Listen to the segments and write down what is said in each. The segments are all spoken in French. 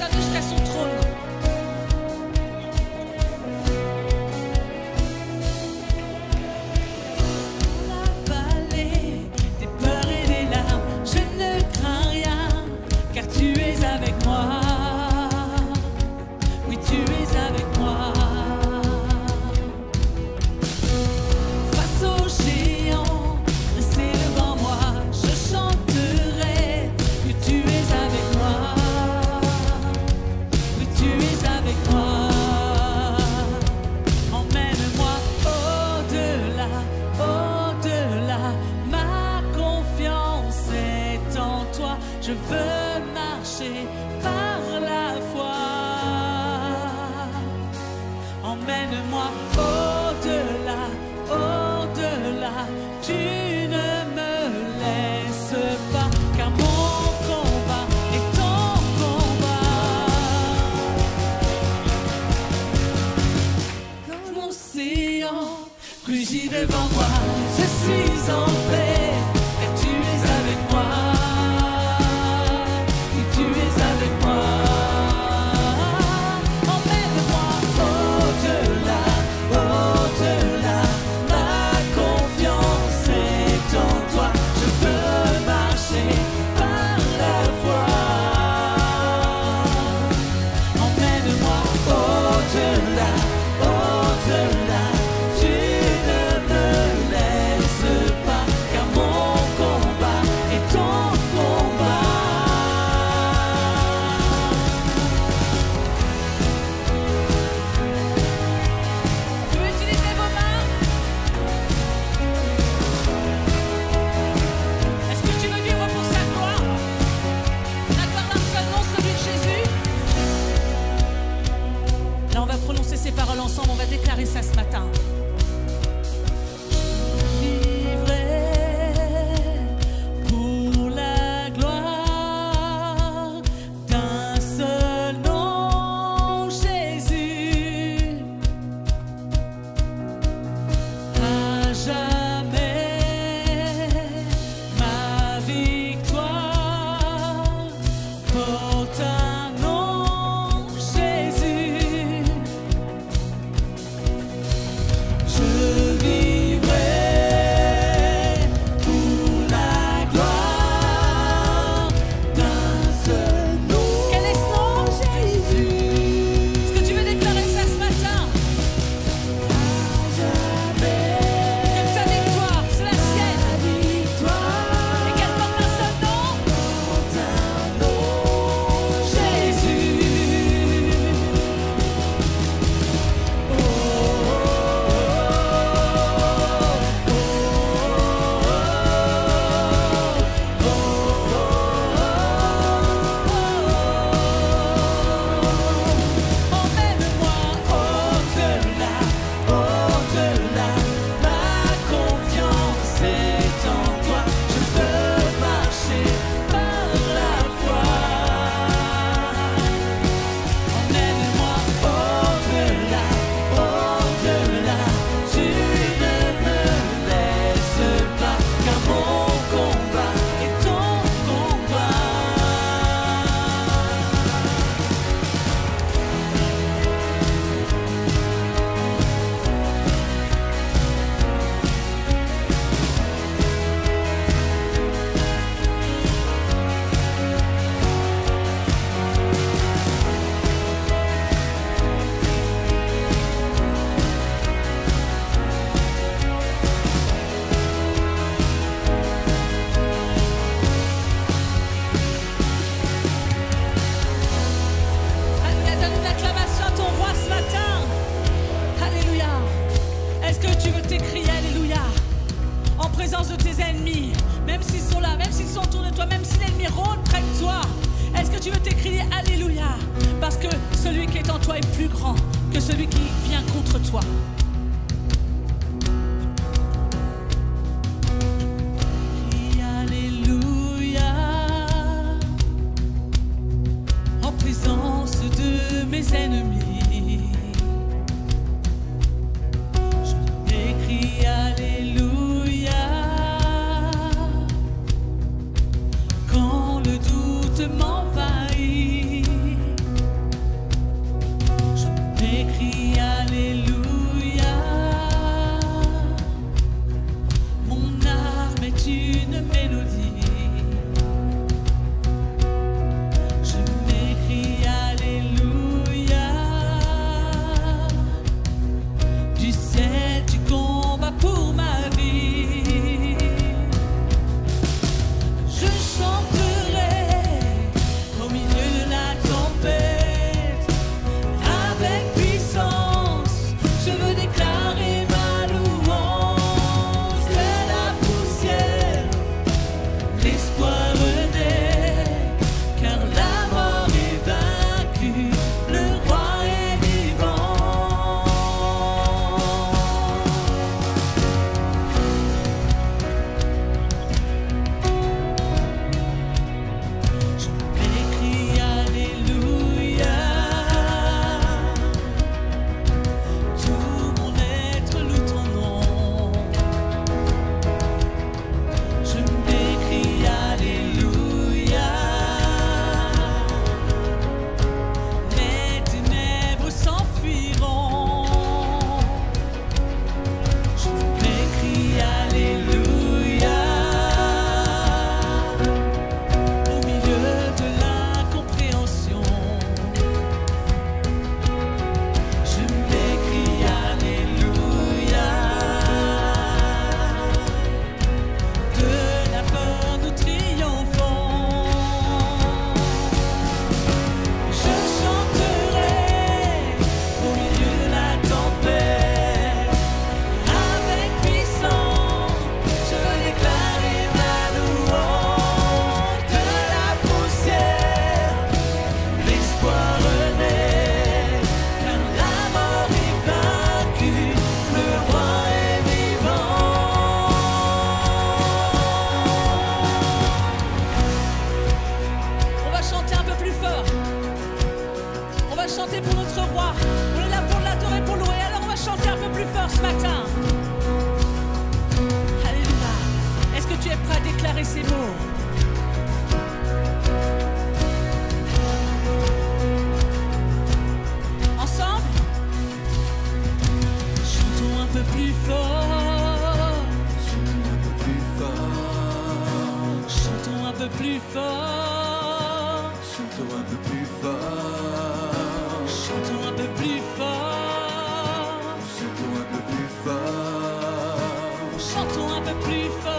élever jusqu'à son trône. Dans la vallée des peurs et des larmes, je ne crains rien, car tu es avec moi. Oui, tu es avec moi. Face aux géants dressés devant moi, je chanterai que tu es avec moi. Oui, tu es avec moi. Emmène-moi au-delà, au-delà. Ma confiance est en toi. Je veux marcher par la foi. Emmène-moi au-delà, au-delà. Tu ne me laisses pas, car mon combat est ton combat. Dans l'océan rugit devant moi, je suis en paix, car tu es avec moi. Oui, tu es avec moi. Emmène-moi au-delà, au-delà. Ma confiance est en toi. Je veux marcher par la foi. Emmène-moi au-delà, au-delà. Tu ne me laisses pas, car mon combat est ton combat. Tu veux utiliser vos mains? Est-ce que tu veux vivre pour sa gloire? La gloire d'un seul nom, celui de Jésus. Là, on va prononcer ces paroles ensemble, on va déclarer ça ce matin. Vivrai pour la gloire d'un seul nom, Jésus. À jamais, ma victoire porte un nom, Jésus. Je vivrai pour la gloire d'un seul nom. Quel est ce nom, Jésus? Est-ce que tu veux déclarer ça ce matin? À jamais. Que ta victoire, c'est la sienne. Et qu'elle porte un seul nom. Jésus. Emmène-moi au-delà, au-delà. Ma confiance est en toi. Je veux marcher par la foi. Emmène-moi au-delà, au-delà. Tu ne me laisses pas, car mon combat est ton combat. Alléluia, donne une acclamation à ton roi ce matin. Alléluia. Est-ce que tu veux t'écrier Alléluia en présence de tes ennemis, même s'ils sont là, même s'ils sont autour de toi, même si l'ennemi rôde près de toi? Est-ce que tu veux t'écrier Alléluia? Parce que celui qui est en toi est plus grand que celui qui vient contre toi. Crie Alléluia en présence de mes ennemis. Je t'écris Alléluia quand le doute m'envahit. chanter pour notre roi. On est là pour l'adorer, pour louer. Alors on va chanter un peu plus fort ce matin. Alléluia. Est-ce que tu es prêt à déclarer ces mots? Ensemble, chantons un peu plus fort. Chantons un peu plus fort. Chantons un peu plus fort. Chantons un peu plus fort. Chantons un peu plus fort. Chantons un peu plus fort. Chantons un peu plus fort.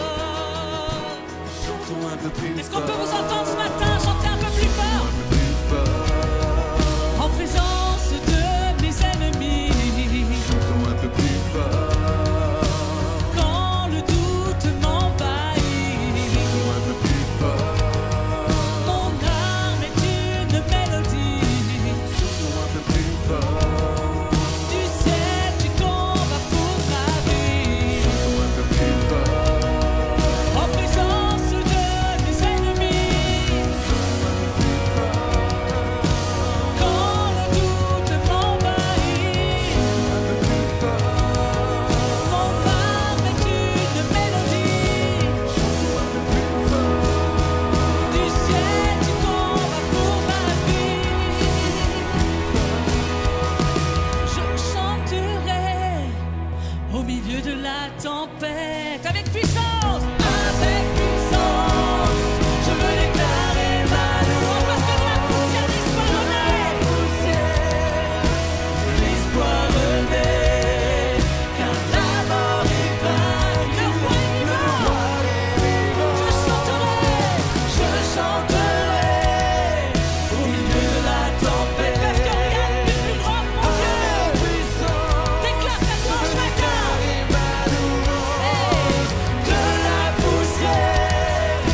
Chantons un peu plus fort. Est-ce qu'on peut vous entendre ce matin chanter un peu plus fort? En présence de mes ennemis. Chantons un peu plus fort. Quand le doute m'envahit. Chantons un peu plus fort. Mon âme est une mélodie. Chantons un peu plus fort. Du ciel tu combats pour ma vie. Chantons un peu plus fort. En présence de mes ennemis. Chantons un peu plus fort. Quand le doute m'envahit. Chantons un peu plus fort. Mon âme est une mélodie. Chantons un peu plus fort. Du ciel tu combats pour ma vie. Je chanterai au milieu de la tempête avec puissance. Avec puissance, je veux déclarer ma louange parce que de la poussière l'espoir renaît. L'espoir renaît, car la mort est vaincue. Le roi est vivant. Je chanterai au milieu de la tempête parce que rien n'est plus grand que mon Dieu. Déclare ta louange ce matin. De la poussière,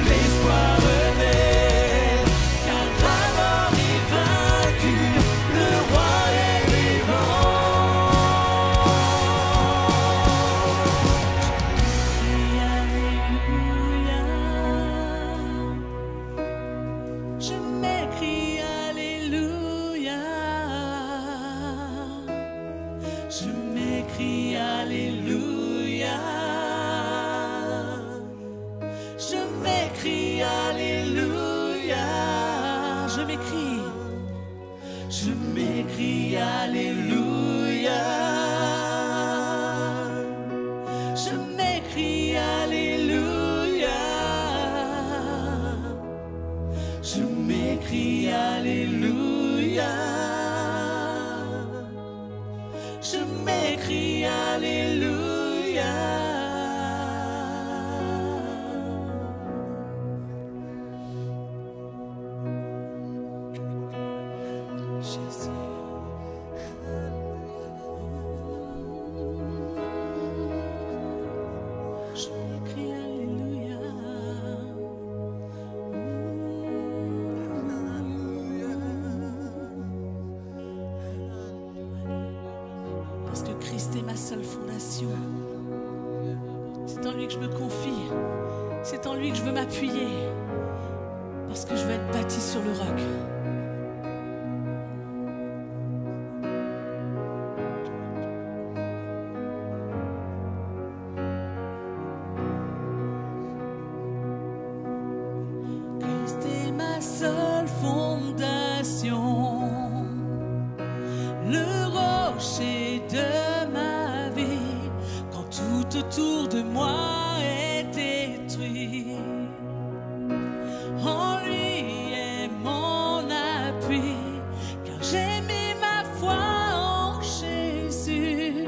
l'espoir renaît, car la mort est vaincue, le roi est vivant. Je m'écris Alléluia. Je m'écris Alléluia. Je m'écris Alléluia. Je m'écris. Je m'écris Alléluia. Je m'écris Alléluia. Je m'écris Alléluia. Je m'écris Alléluia. Jésus. Je m'écris Alléluia. Parce que Christ est ma seule fondation. C'est en lui que je me confie. C'est en lui que je veux m'appuyer. Parce que je veux être bâti sur le roc. Christ est ma seule fondation. Le rocher de ma vie, quand tout autour de moi est détruit. En lui est mon appui, car j'ai mis ma foi en Jésus.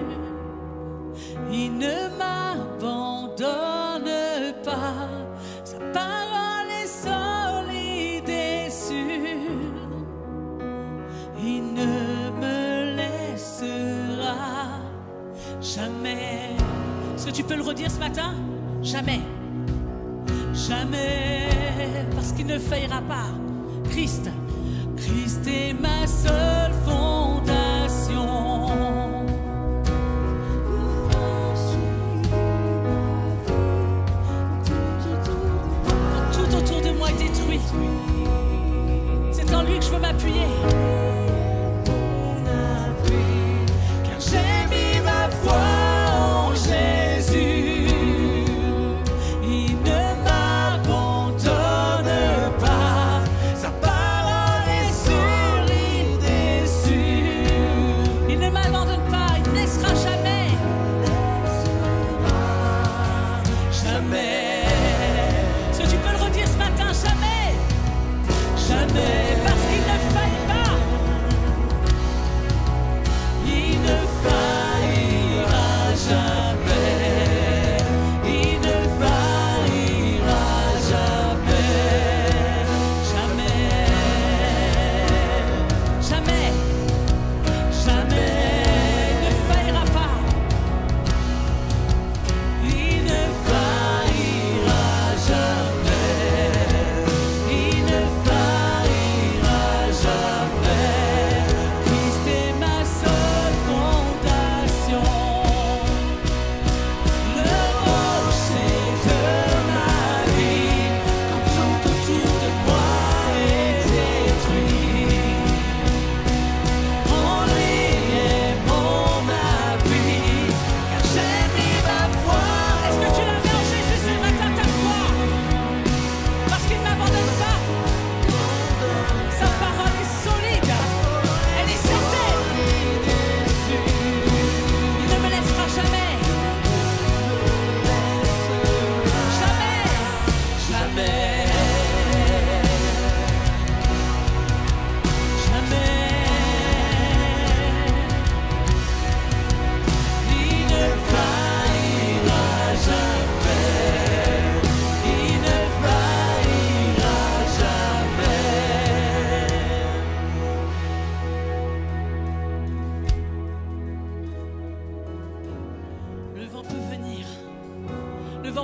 Il ne m'abandonne pas, sa parole est solide et sûre. Il ne me laissera jamais. Est-ce que tu peux le redire ce matin? Jamais. Jamais, parce qu'il ne faillira pas. Christ, Christ est ma seule fondation. Quand tout autour de moi est détruit, c'est en lui que je veux m'appuyer.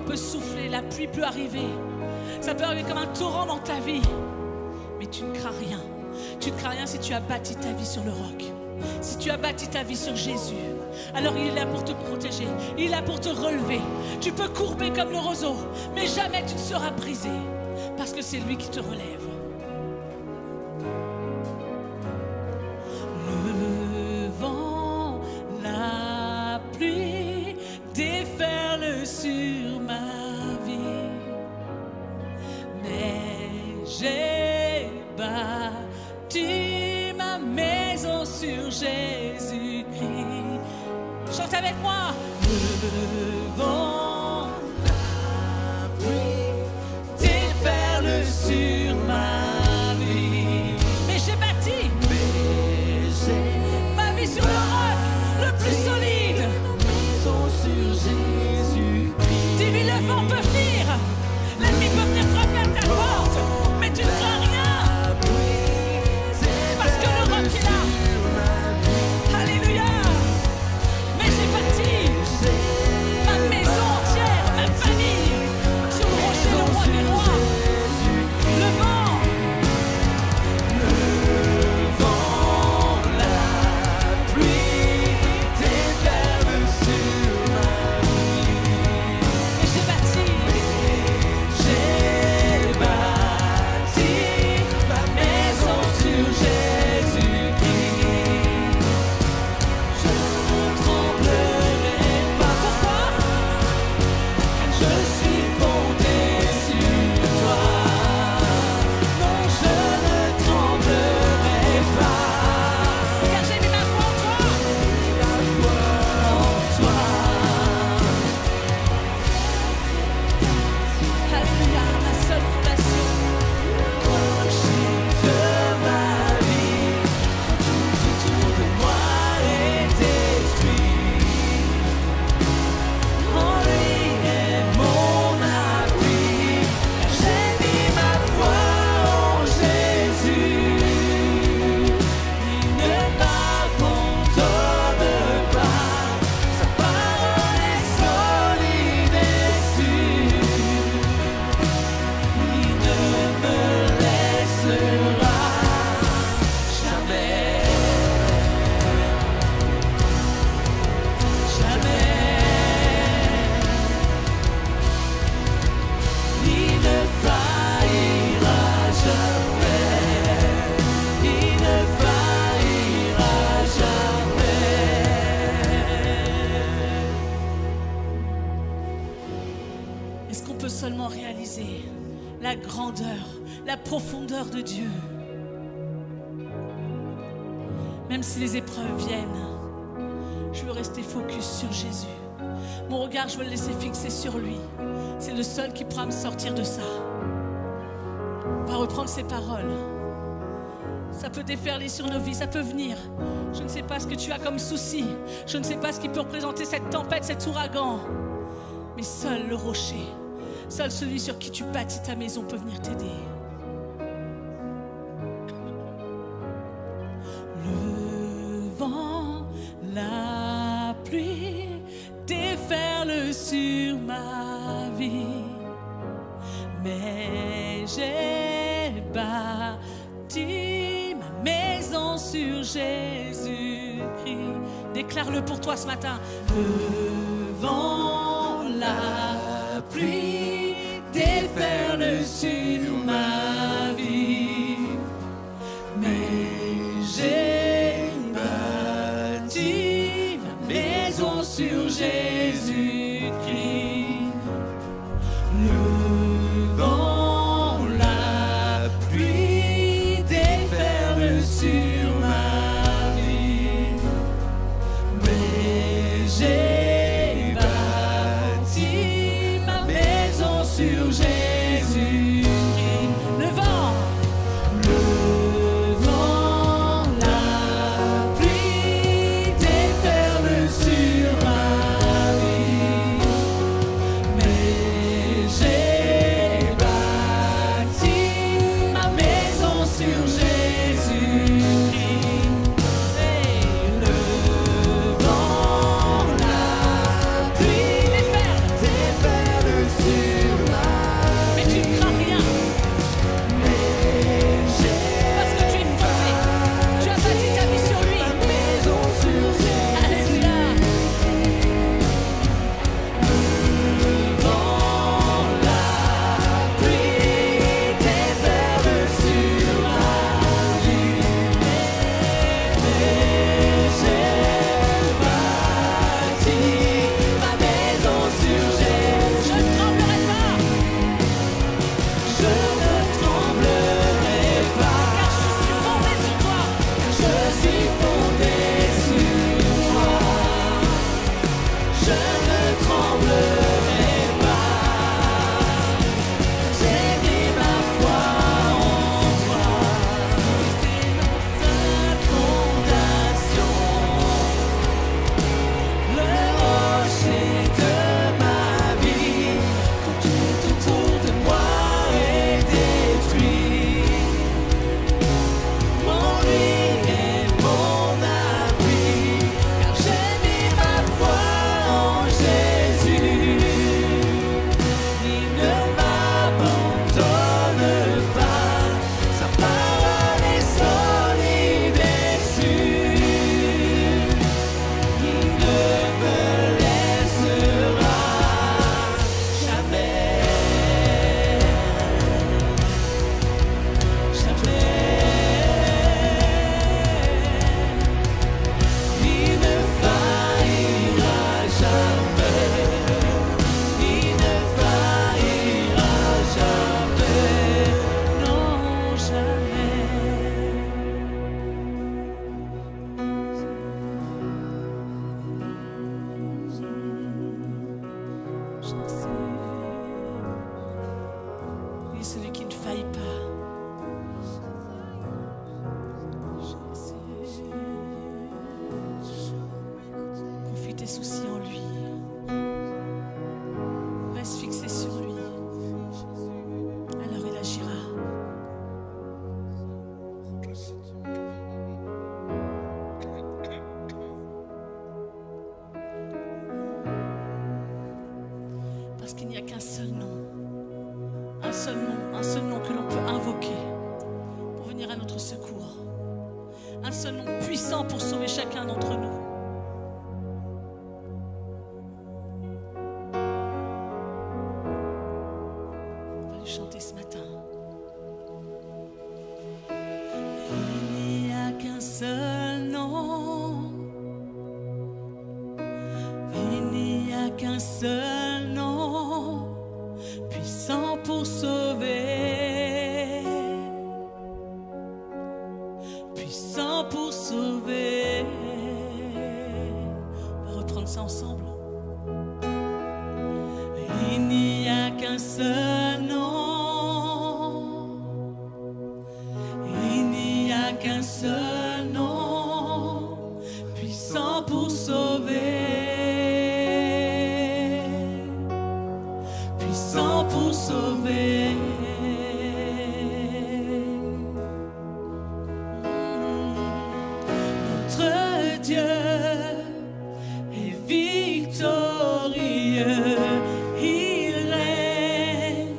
peut souffler, la pluie peut arriver. Ça peut arriver comme un torrent dans ta vie. Mais tu ne crains rien. Tu ne crains rien si tu as bâti ta vie sur le roc. Si tu as bâti ta vie sur Jésus, alors il est là pour te protéger. Il est là pour te relever. Tu peux courber comme le roseau, mais jamais tu ne seras brisé. Parce que c'est lui qui te relève. Le vent, la pluie déferle sur ma vie. Mais j'ai bâti ma maison sur Jésus-Christ. Chante avec moi. Le vent, la pluie déferle sur ma vie. Mais j'ai bâti ma vie sur le roc, le plus solide. Maison sur Jésus-Christ. Dis-lui, le vent peut venir, l'ennemi peut venir frapper à ta porte, mais tu ne crains rien, parce que le roc est là. Alléluia. Mais j'ai bâti ma maison entière, ma famille, sur le rocher, le roi des rois. Le vent, La pluie déferle sur ma vie. et j'ai bâti Ma maison sur Jésus-Christ. Je ne tremblerai pas. Pourquoi? Je suis fondé sur toi. Non, je ne tremblerai pas. Car j'ai mis ma foi en toi. La foi en toi. Alléluia, ma seule fondation. De ma vie, tout autour de moi est détruit. En lui est mon appui. J'ai mis ma foi en Jésus. Il ne m'abandonne pas. Sa parole est solide et sûre. Il ne me laissera jamais, jamais. Il ne faillira jamais. Il ne faillira jamais. Est-ce qu'on peut seulement réaliser la grandeur, la profondeur de Dieu? Même si les épreuves viennent, je veux rester focus sur Jésus. Mon regard, je veux le laisser fixer sur lui. C'est le seul qui pourra me sortir de ça. On va reprendre ses paroles. Ça peut déferler sur nos vies, ça peut venir. Je ne sais pas ce que tu as comme souci. Je ne sais pas ce qui peut représenter cette tempête, cet ouragan. Mais seul le rocher, seul celui sur qui tu bâtis ta maison peut venir t'aider. Le vent, la pluie déferle sur ma vie. Mais j'ai bâti ma maison sur Jésus-Christ. Déclare-le pour toi ce matin. Le vent, la pluie déferle sur ma vie. Mais j'ai bâti ma maison sur Jésus-Christ. Le vent, la pluie déferle sur ma vie. Mais j'ai bâti ma maison sur Jésus-Christ. seul nom que l'on peut invoquer pour venir à notre secours. Un seul nom puissant pour sauver chacun d'entre nous. On va lui chanter ce matin. Il n'y a qu'un seul nom. Il n'y a qu'un seul nom, puissant pour sauver, puissant pour sauver. On va reprendre ça ensemble. Il n'y a qu'un seul nom, il n'y a qu'un seul nom, puissant pour sauver. Pour sauver. Notre Dieu est victorieux, il règne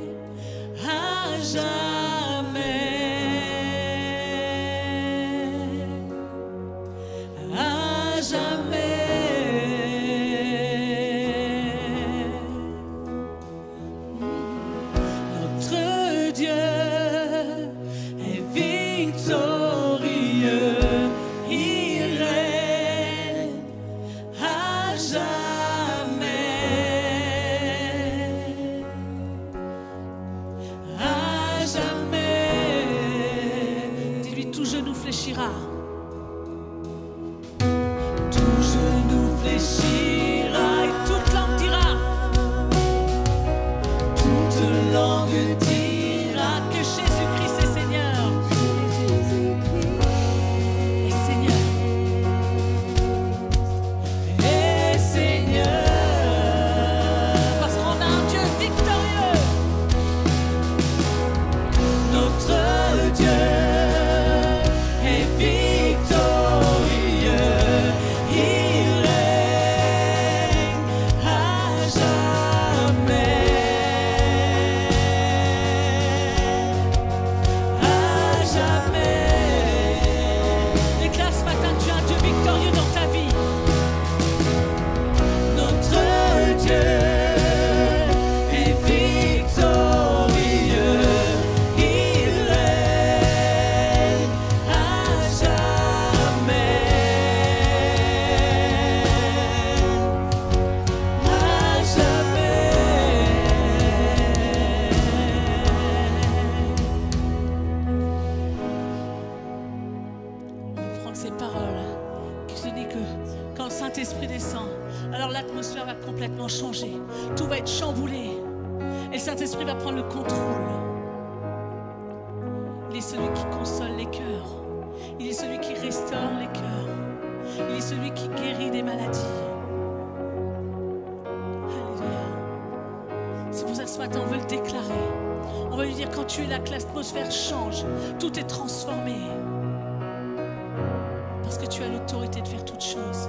à jamais, à jamais. Fléchira. Tout genou fléchira et toute langue dira, toute langue dira que Jésus-Christ est Seigneur. Et Seigneur. Et Seigneur. Parce qu'on a un Dieu victorieux. Notre Dieu. Victorieux, il règne ces paroles qui se dit que quand le Saint-Esprit descend, alors l'atmosphère va complètement changer. Tout va être chamboulé. Et le Saint-Esprit va prendre le contrôle. Il est celui qui console les cœurs. Il est celui qui restaure les cœurs. Il est celui qui guérit des maladies. Alléluia. C'est pour ça que ce matin, on veut le déclarer. On va lui dire, quand tu es là, que l'atmosphère change. Tout est transformé. Parce que tu as l'autorité de faire toutes choses.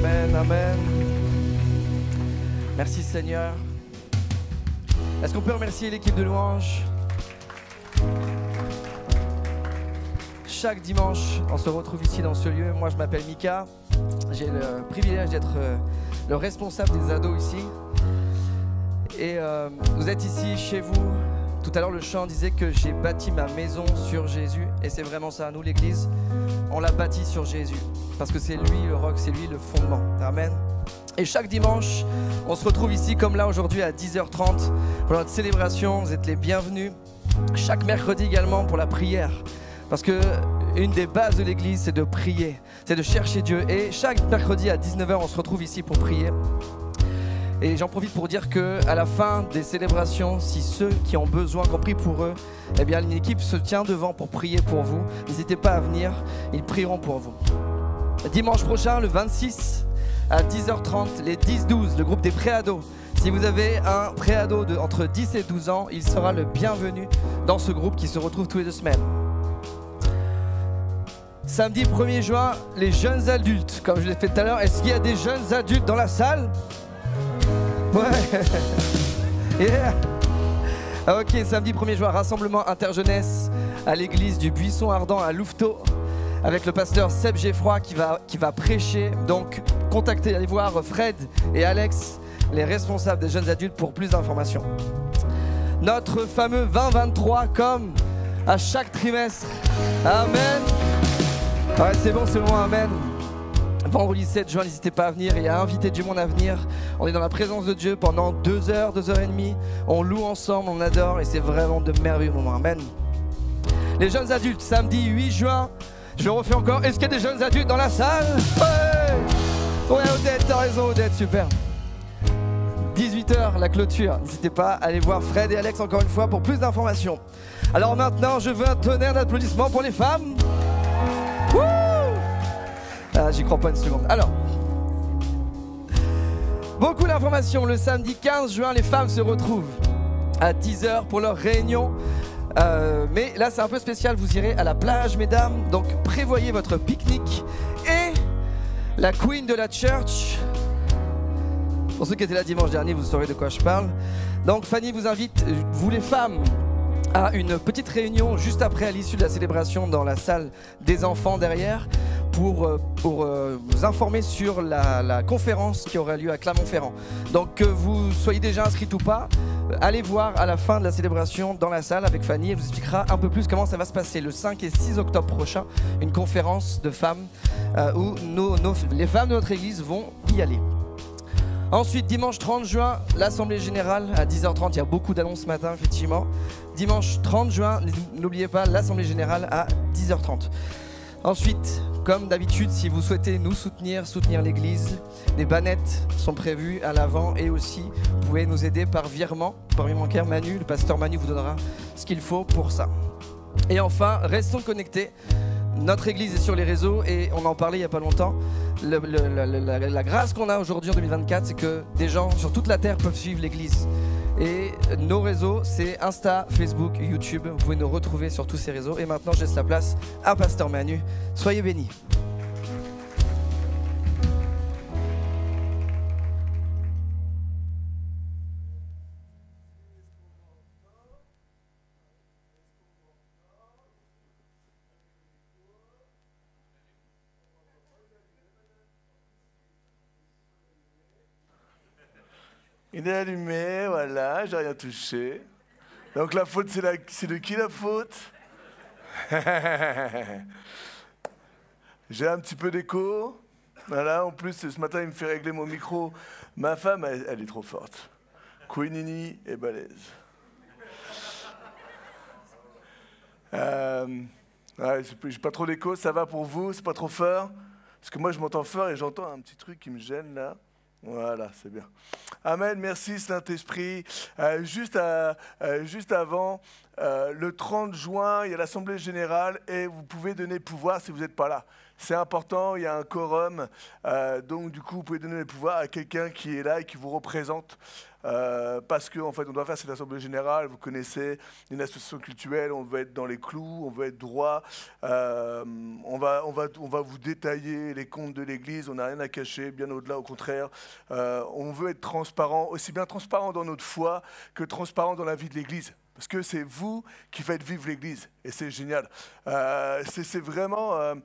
Amen, amen. Merci Seigneur. Est-ce qu'on peut remercier l'équipe de louange? Chaque dimanche, on se retrouve ici dans ce lieu. Moi, je m'appelle Mika. J'ai le privilège d'être le responsable des ados ici. Et vous êtes ici, chez vous. Tout à l'heure, le chant disait que j'ai bâti ma maison sur Jésus. Et c'est vraiment ça. Nous, l'Église, on l'a bâti sur Jésus. Parce que c'est lui le roc, c'est lui le fondement. Amen. Et chaque dimanche, on se retrouve ici comme là aujourd'hui à 10h30 pour notre célébration. Vous êtes les bienvenus. Chaque mercredi également pour la prière. Parce que une des bases de l'église, c'est de prier, c'est de chercher Dieu. Et chaque mercredi à 19h, on se retrouve ici pour prier. Et j'en profite pour dire qu'à la fin des célébrations, si ceux qui ont besoin qu'on prie pour eux, eh bien une équipe se tient devant pour prier pour vous. N'hésitez pas à venir, ils prieront pour vous. Dimanche prochain, le 26 à 10h30, les 10-12, le groupe des préados. Si vous avez un préado entre 10 et 12 ans, il sera le bienvenu dans ce groupe qui se retrouve tous les 2 semaines. Samedi 1er juin, les jeunes adultes, comme je l'ai fait tout à l'heure. Est-ce qu'il y a des jeunes adultes dans la salle? Ouais. Yeah. Ok, samedi 1er juin, rassemblement interjeunesse à l'église du Buisson Ardent à Louveteau avec le pasteur Seb Geffroy qui va prêcher. Donc, contactez, allez voir Fred et Alex, les responsables des jeunes adultes pour plus d'informations. Notre fameux 2023 comme à chaque trimestre. Amen. Ouais, c'est bon, c'est le moment, amen. Vendredi 7 juin, n'hésitez pas à venir et à inviter du monde à venir. On est dans la présence de Dieu pendant 2 heures, 2 heures et demie. On loue ensemble, on adore et c'est vraiment de merveilleux moments, amen. Les jeunes adultes, samedi 8 juin, je le refais encore. Est-ce qu'il y a des jeunes adultes dans la salle? Ouais, ouais, Odette, t'as raison, Odette, super. 18h, la clôture. N'hésitez pas à aller voir Fred et Alex encore une fois pour plus d'informations. Alors maintenant, je veux un tonnerre d'applaudissements pour les femmes. Ah, j'y crois pas une seconde. Alors, beaucoup d'informations. Le samedi 15 juin, les femmes se retrouvent à 10h pour leur réunion. Mais là, c'est un peu spécial. Vous irez à la plage, mesdames. Donc, prévoyez votre pique-nique. Et la queen de la church, pour ceux qui étaient là dimanche dernier, vous saurez de quoi je parle. Donc, Fanny vous invite, vous les femmes, à une petite réunion juste après, à l'issue de la célébration, dans la salle des enfants derrière, pour vous informer sur la conférence qui aura lieu à Clermont-Ferrand. Donc que vous soyez déjà inscrits ou pas, allez voir à la fin de la célébration dans la salle avec Fanny. Elle vous expliquera un peu plus comment ça va se passer le 5 et 6 octobre prochain. Une conférence de femmes où les femmes de notre église vont y aller. Ensuite, dimanche 30 juin, l'Assemblée Générale à 10h30. Il y a beaucoup d'annonces ce matin, effectivement. Dimanche 30 juin, n'oubliez pas, l'Assemblée Générale à 10h30. Ensuite, comme d'habitude, si vous souhaitez nous soutenir l'Église, des bannettes sont prévues à l'avant et aussi, vous pouvez nous aider par virement bancaire. Manu, le pasteur Manu vous donnera ce qu'il faut pour ça. Et enfin, restons connectés. Notre Église est sur les réseaux et on en parlait il n'y a pas longtemps. La grâce qu'on a aujourd'hui en 2024, c'est que des gens sur toute la terre peuvent suivre l'Église. Et nos réseaux, c'est Insta, Facebook, YouTube. Vous pouvez nous retrouver sur tous ces réseaux. Et maintenant, je laisse la place à Pasteur Manu. Soyez bénis. Il est allumé, voilà, j'ai rien touché. Donc la faute, c'est de qui la faute? J'ai un petit peu d'écho. Voilà, en plus, ce matin, il me fait régler mon micro. Ma femme, elle est trop forte. Queenini est balèze. Ouais, j'ai pas trop d'écho, ça va pour vous? C'est pas trop fort? Parce que moi, je m'entends fort et j'entends un petit truc qui me gêne là. Voilà, c'est bien. Amen, merci Saint-Esprit. Juste avant, le 30 juin, il y a l'Assemblée Générale et vous pouvez donner pouvoir si vous n'êtes pas là. C'est important, il y a un quorum, donc du coup, vous pouvez donner le pouvoir à quelqu'un qui est là et qui vous représente. parce qu'en fait, on doit faire cette assemblée générale. Vous connaissez, une association cultuelle, on veut être dans les clous, on veut être droit. On va vous détailler les comptes de l'Église, on n'a rien à cacher, bien au-delà, au contraire. On veut être transparent, aussi bien transparent dans notre foi que transparent dans la vie de l'Église. Parce que c'est vous qui faites vivre l'Église, et c'est génial. C'est vraiment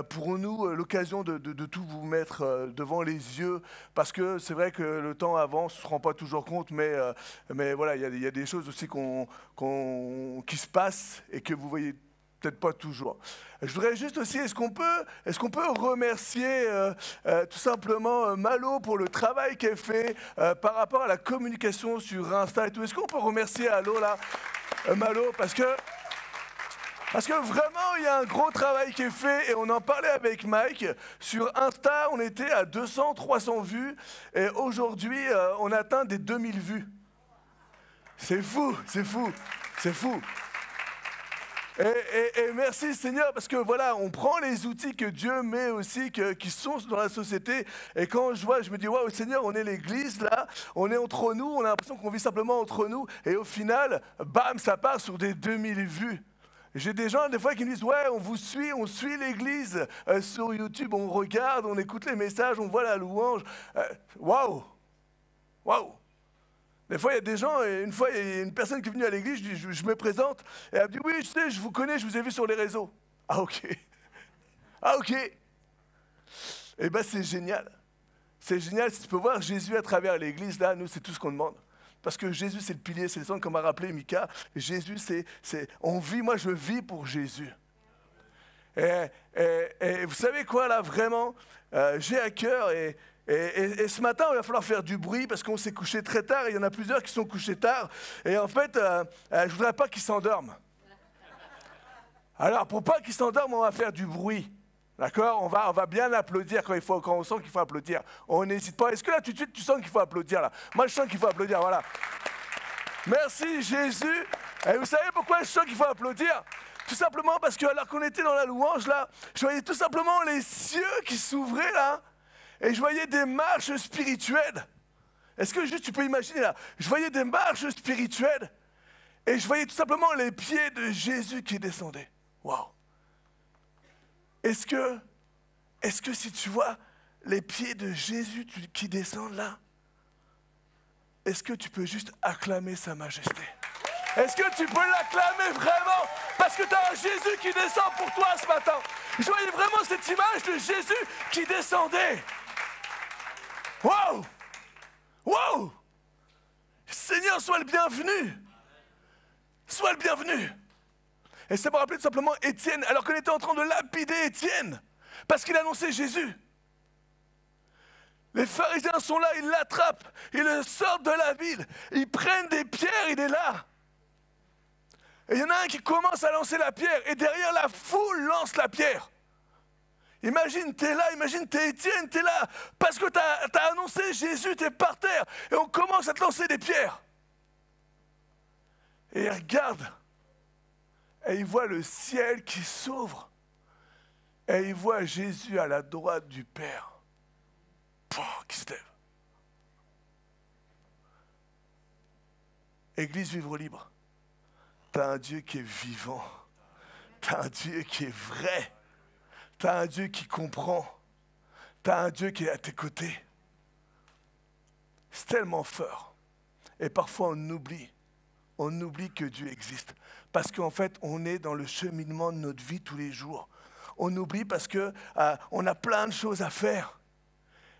pour nous l'occasion de tout vous mettre devant les yeux, parce que c'est vrai que le temps avance, on ne se rend pas toujours compte, mais voilà, il y a des choses aussi qui se passent et que vous voyez peut-être pas toujours. Je voudrais juste aussi, est-ce qu'on peut remercier tout simplement Malo pour le travail qu'elle fait par rapport à la communication sur Insta et tout. Est-ce qu'on peut remercier Allo là, Malo, parce que vraiment, il y a un gros travail qui est fait et on en parlait avec Mike. Sur Insta, on était à 200, 300 vues et aujourd'hui, on atteint des 2000 vues. C'est fou, c'est fou, c'est fou. Et merci Seigneur, parce que voilà, on prend les outils que Dieu met aussi, qui sont dans la société. Et quand je vois, je me dis, waouh Seigneur, on est l'église là, on est entre nous, on a l'impression qu'on vit simplement entre nous. Et au final, bam, ça part sur des 2000 vues. J'ai des gens des fois qui me disent, ouais, on suit l'église sur YouTube, on regarde, on écoute les messages, on voit la louange. Waouh, waouh. Des fois, il y a des gens, et une fois, il y a une personne qui est venue à l'église, je me présente, et elle me dit, oui, je sais, je vous connais, je vous ai vu sur les réseaux. Ah, ok. Ah, ok. Eh bien, c'est génial. C'est génial, si tu peux voir Jésus à travers l'église, là, nous, c'est tout ce qu'on demande. Parce que Jésus, c'est le pilier, c'est le centre, comme a rappelé Mika. Jésus, moi, je vis pour Jésus. Et vous savez quoi, là, vraiment, j'ai à cœur, et ce matin, il va falloir faire du bruit parce qu'on s'est couché très tard et il y en a plusieurs qui sont couchés tard. Et en fait, je ne voudrais pas qu'ils s'endorment. Alors, pour pas qu'ils s'endorment, on va faire du bruit. D'accord ? On va bien applaudir quand on sent qu'il faut applaudir. On n'hésite pas. Est-ce que là, tout de suite, tu sens qu'il faut applaudir là ? Moi, je sens qu'il faut applaudir, voilà. Merci Jésus. Et vous savez pourquoi je sens qu'il faut applaudir ? Tout simplement parce que alors qu'on était dans la louange là, je voyais tout simplement les cieux qui s'ouvraient là. Et je voyais des marches spirituelles. Est-ce que juste tu peux imaginer là ? Je voyais des marches spirituelles. Et je voyais tout simplement les pieds de Jésus qui descendaient. Waouh ! Est-ce que si tu vois les pieds de Jésus qui descendent là, est-ce que tu peux juste acclamer sa majesté ? Est-ce que tu peux l'acclamer vraiment ? Parce que tu as un Jésus qui descend pour toi ce matin. Je voyais vraiment cette image de Jésus qui descendait. Wow! Wow! Seigneur, sois le bienvenu. Sois le bienvenu. Et ça me rappelait tout simplement Étienne, alors qu'on était en train de lapider Étienne, parce qu'il annonçait Jésus. Les pharisiens sont là, ils l'attrapent, ils le sortent de la ville, ils prennent des pierres, il est là. Et il y en a un qui commence à lancer la pierre, et derrière la foule lance la pierre. Imagine, t'es là, imagine, t'es Étienne, t'es là, parce que t'as annoncé Jésus, t'es par terre, et on commence à te lancer des pierres. Et il regarde, et il voit le ciel qui s'ouvre, et il voit Jésus à la droite du Père, qui se lève. Église Vivre Libre, t'as un Dieu qui est vivant, t'as un Dieu qui est vrai. Tu as un Dieu qui comprend. Tu as un Dieu qui est à tes côtés. C'est tellement fort. Et parfois, on oublie que Dieu existe. Parce qu'en fait, on est dans le cheminement de notre vie tous les jours. On oublie parce qu'on a plein de choses à faire.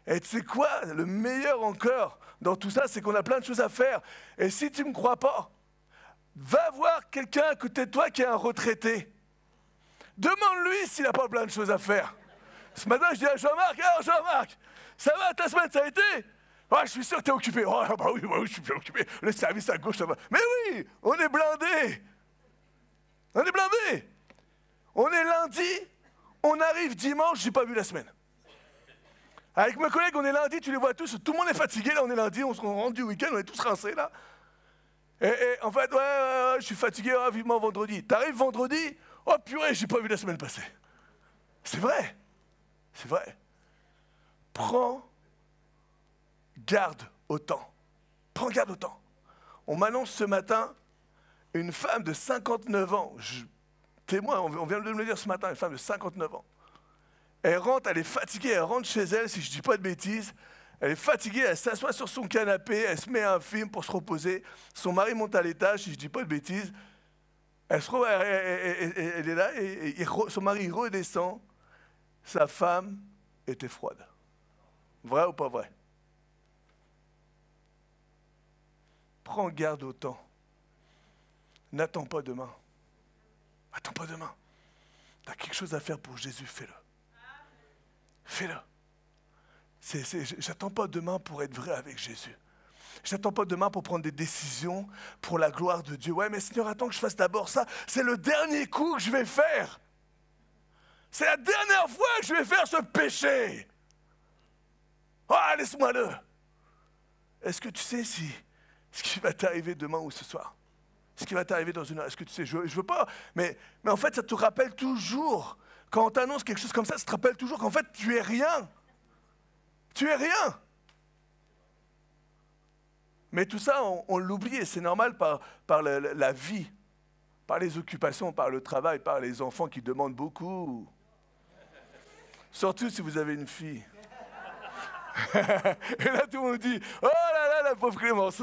Et tu sais quoi ? Le meilleur encore dans tout ça, c'est qu'on a plein de choses à faire. Et si tu ne me crois pas, va voir quelqu'un à côté de toi qui est un retraité. Demande-lui s'il n'a pas plein de choses à faire. Ce matin, je dis à Jean-Marc, alors Jean-Marc, ça va, ta semaine, ça a été ? Ah, je suis sûr que tu es occupé. Oh, bah oui, je suis bien occupé. Le service à gauche, ça va. Mais oui, on est blindés. On est blindés. On est lundi, on arrive dimanche, j'ai pas vu la semaine. Avec mes collègues, on est lundi, tu les vois tous, tout le monde est fatigué, là, on est lundi, on se rend du week-end, on est tous rincés, là. Et en fait, ouais, je suis fatigué, vivement vendredi. T'arrives vendredi, oh purée, j'ai pas vu la semaine passée. C'est vrai. C'est vrai. Prends garde au temps. Prends garde au temps. On m'annonce ce matin une femme de 59 ans. Témoin, on vient de me le dire ce matin, une femme de 59 ans. Elle rentre, elle est fatiguée, elle rentre chez elle, si je ne dis pas de bêtises. Elle est fatiguée, elle s'assoit sur son canapé, elle se met un film pour se reposer. Son mari monte à l'étage, si je ne dis pas de bêtises. Elle est là, et son mari redescend. Sa femme était froide. Vrai ou pas vrai? Prends garde au temps. N'attends pas demain. Attends pas demain. Tu as quelque chose à faire pour Jésus, fais-le. Fais-le. J'attends pas demain pour être vrai avec Jésus. J'attends pas demain pour prendre des décisions pour la gloire de Dieu. Ouais, mais Seigneur, attends que je fasse d'abord ça. C'est le dernier coup que je vais faire. C'est la dernière fois que je vais faire ce péché. Ah, laisse-moi-le. Est-ce que tu sais ce qui va t'arriver demain ou ce soir? Ce qui va t'arriver dans une heure? Est-ce que tu sais? Je veux pas. Mais en fait, ça te rappelle toujours. Quand on t'annonce quelque chose comme ça te rappelle toujours qu'en fait, tu es rien. Tu es rien. Mais tout ça, on l'oublie et c'est normal par la vie, par les occupations, par le travail, par les enfants qui demandent beaucoup. Surtout si vous avez une fille. Et là, tout le monde dit, oh là là, la pauvre Clémence.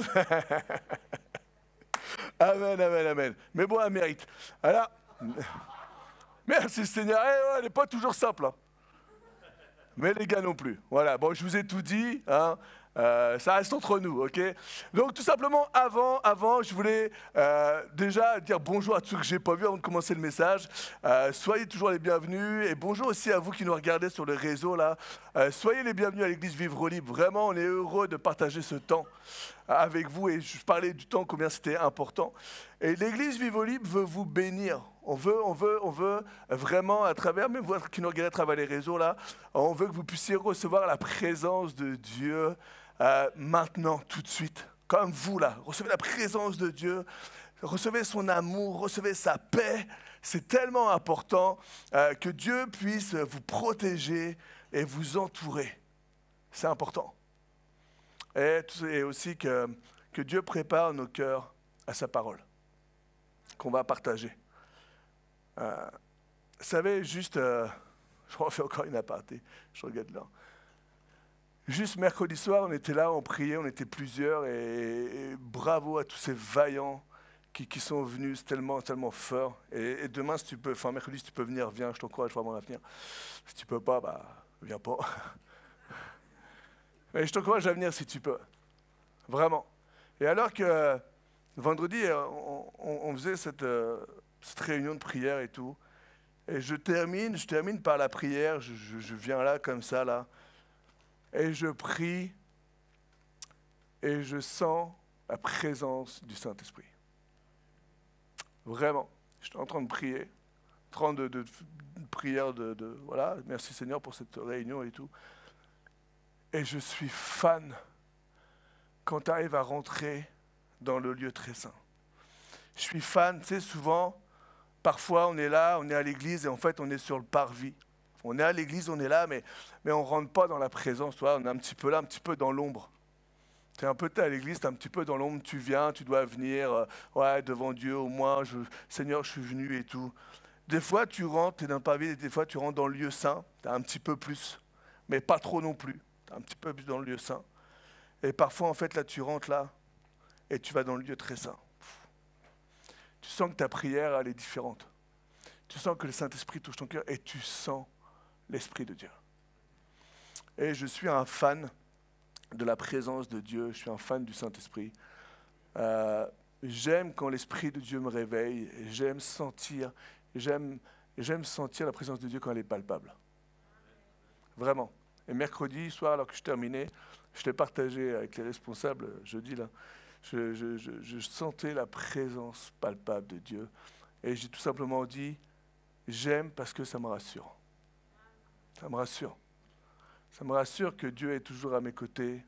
Amen, amen, amen. Mais bon, elle mérite. Alors, merci Seigneur. Elle n'est pas toujours simple. Hein. Mais les gars non plus. Voilà, bon, je vous ai tout dit. Hein. Ça reste entre nous, ok? Donc tout simplement, avant, je voulais déjà dire bonjour à tous ceux que je n'ai pas vus avant de commencer le message. Soyez toujours les bienvenus et bonjour aussi à vous qui nous regardez sur le réseau là. Soyez les bienvenus à l'église Vivre Libre. Vraiment, on est heureux de partager ce temps avec vous et je parlais du temps, combien c'était important. Et l'église Vivre Libre veut vous bénir. On veut vraiment, à travers, même vous qui nous regardez à travers les réseaux là, on veut que vous puissiez recevoir la présence de Dieu maintenant, tout de suite. Comme vous là, recevez la présence de Dieu, recevez son amour, recevez sa paix. C'est tellement important que Dieu puisse vous protéger et vous entourer. C'est important. Et aussi que Dieu prépare nos cœurs à sa parole, qu'on va partager. Vous savez, juste, je refais encore une aparté, je regarde là. Juste mercredi soir, on était là, on priait, on était plusieurs, et bravo à tous ces vaillants qui sont venus, c'est tellement fort. Et demain, si tu peux, enfin mercredi, si tu peux venir, viens, je t'encourage vraiment à venir. Si tu peux pas, viens pas. Mais je t'encourage à venir si tu peux, vraiment. Et alors que vendredi, on faisait cette réunion de prière et tout, et je termine par la prière, je viens là, comme ça, là, et je prie, et je sens la présence du Saint-Esprit. Vraiment. J'étais en train de prier, en train de prière voilà, merci Seigneur pour cette réunion et tout. Et je suis fan quand tu arrives à rentrer dans le lieu très saint. Je suis fan, tu sais, souvent, parfois on est là, on est à l'église et en fait on est sur le parvis. On est à l'église, on est là, mais on ne rentre pas dans la présence. Toi, on est un petit peu là, un petit peu dans l'ombre. Tu es un peu à l'église, tu es un petit peu dans l'ombre, tu viens, tu dois venir, ouais, devant Dieu, au moins, Seigneur, je suis venu et tout. Des fois, tu rentres, tu es dans le parvis, et des fois, tu rentres dans le lieu saint, tu as un petit peu plus, mais pas trop non plus. Tu es un petit peu plus dans le lieu saint. Et parfois, en fait, là, tu rentres là, et tu vas dans le lieu très saint. Tu sens que ta prière, elle est différente. Tu sens que le Saint-Esprit touche ton cœur, et tu sens l'Esprit de Dieu. Et je suis un fan de la présence de Dieu, je suis un fan du Saint-Esprit. J'aime quand l'Esprit de Dieu me réveille, j'aime sentir la présence de Dieu quand elle est palpable. Vraiment. Et mercredi soir, alors que je terminais, je l'ai partagé avec les responsables jeudi là, je sentais la présence palpable de Dieu. Et j'ai tout simplement dit, j'aime parce que ça me rassure. Ça me rassure. Ça me rassure que Dieu est toujours à mes côtés.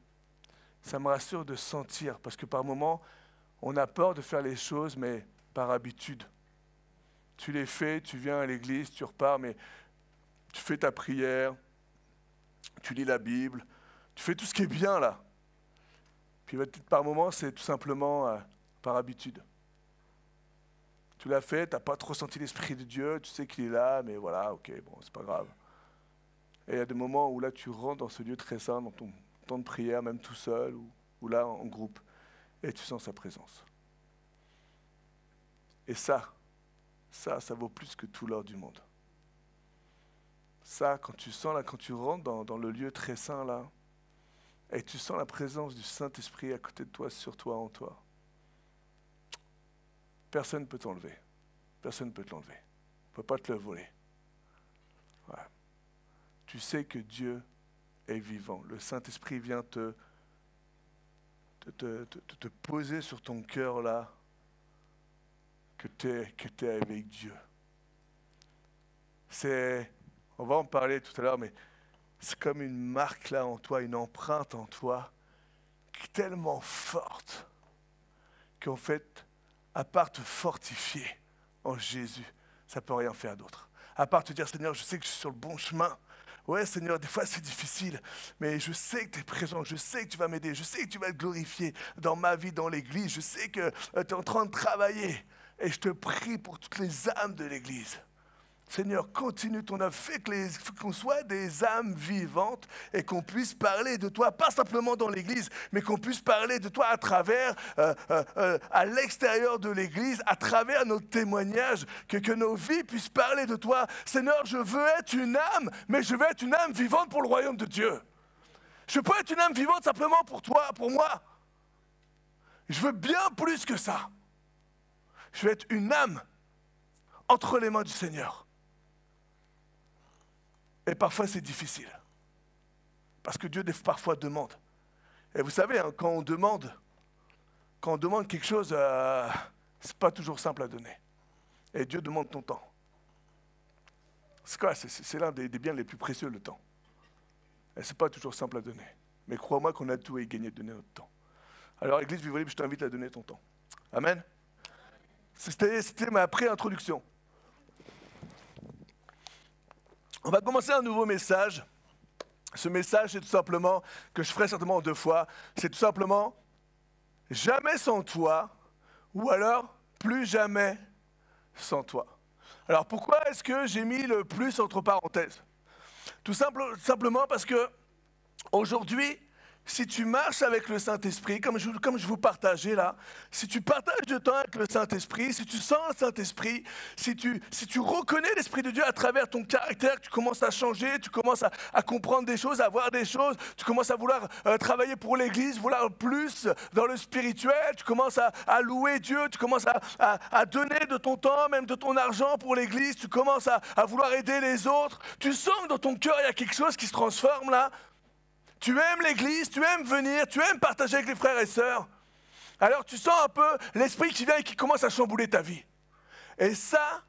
Ça me rassure de sentir, parce que par moments, on a peur de faire les choses, mais par habitude. Tu les fais, tu viens à l'église, tu repars, mais tu fais ta prière, tu lis la Bible, tu fais tout ce qui est bien là. Puis peut-être par moments, c'est tout simplement par habitude. Tu l'as fait, tu n'as pas trop senti l'Esprit de Dieu, tu sais qu'il est là, mais voilà, ok, bon, c'est pas grave. Et il y a des moments où là, tu rentres dans ce lieu très saint, dans ton temps de prière, même tout seul, ou là, en groupe, et tu sens sa présence. Et ça vaut plus que tout l'or du monde. Ça, quand tu rentres dans le lieu très saint, là, et tu sens la présence du Saint-Esprit à côté de toi, sur toi, en toi, personne ne peut t'enlever. Personne ne peut te l'enlever. On ne peut pas te le voler. Ouais. Tu sais que Dieu est vivant. Le Saint-Esprit vient te poser sur ton cœur là, que tu es avec Dieu. On va en parler tout à l'heure, mais c'est comme une marque là en toi, une empreinte en toi, qui est tellement forte qu'en fait, à part te fortifier en Jésus, ça ne peut rien faire d'autre. À part te dire, Seigneur, je sais que je suis sur le bon chemin. Ouais, Seigneur, des fois c'est difficile, mais je sais que tu es présent, je sais que tu vas m'aider, je sais que tu vas te glorifier dans ma vie, dans l'église, je sais que tu es en train de travailler. Et je te prie pour toutes les âmes de l'église. Seigneur, continue ton œuvre, fais qu'on soit des âmes vivantes et qu'on puisse parler de toi, pas simplement dans l'église, mais qu'on puisse parler de toi à travers, à l'extérieur de l'église, à travers nos témoignages, que nos vies puissent parler de toi. Seigneur, je veux être une âme, mais je veux être une âme vivante pour le royaume de Dieu. Je peux être une âme vivante simplement pour toi, pour moi. Je veux bien plus que ça. Je veux être une âme entre les mains du Seigneur. Et parfois c'est difficile. Parce que Dieu parfois demande. Et vous savez, hein, quand on demande quelque chose, c'est pas toujours simple à donner. Et Dieu demande ton temps. C'est quoi? C'est l'un des biens les plus précieux, le temps. Et c'est pas toujours simple à donner. Mais crois-moi qu'on a tout à y gagner de donner notre temps. Alors, Église Vivre Libre, je t'invite à donner ton temps. Amen. C'était ma pré-introduction. On va commencer un nouveau message. Ce message, c'est tout simplement, que je ferai certainement en 2 fois, c'est tout simplement « Jamais sans toi » ou alors « Plus jamais sans toi ». Alors pourquoi est-ce que j'ai mis le « plus » entre parenthèses? Tout simplement parce que aujourd'hui, si tu marches avec le Saint-Esprit, comme je vous partageais là, si tu partages du temps avec le Saint-Esprit, si tu sens le Saint-Esprit, si tu reconnais l'Esprit de Dieu à travers ton caractère, tu commences à changer, tu commences à comprendre des choses, à voir des choses, tu commences à vouloir travailler pour l'Église, vouloir plus dans le spirituel, tu commences à louer Dieu, tu commences à donner de ton temps, même de ton argent pour l'Église, tu commences à vouloir aider les autres, tu sens que dans ton cœur il y a quelque chose qui se transforme là. Tu aimes l'église, tu aimes venir, tu aimes partager avec les frères et sœurs. Alors tu sens un peu l'esprit qui vient et qui commence à chambouler ta vie. Et ça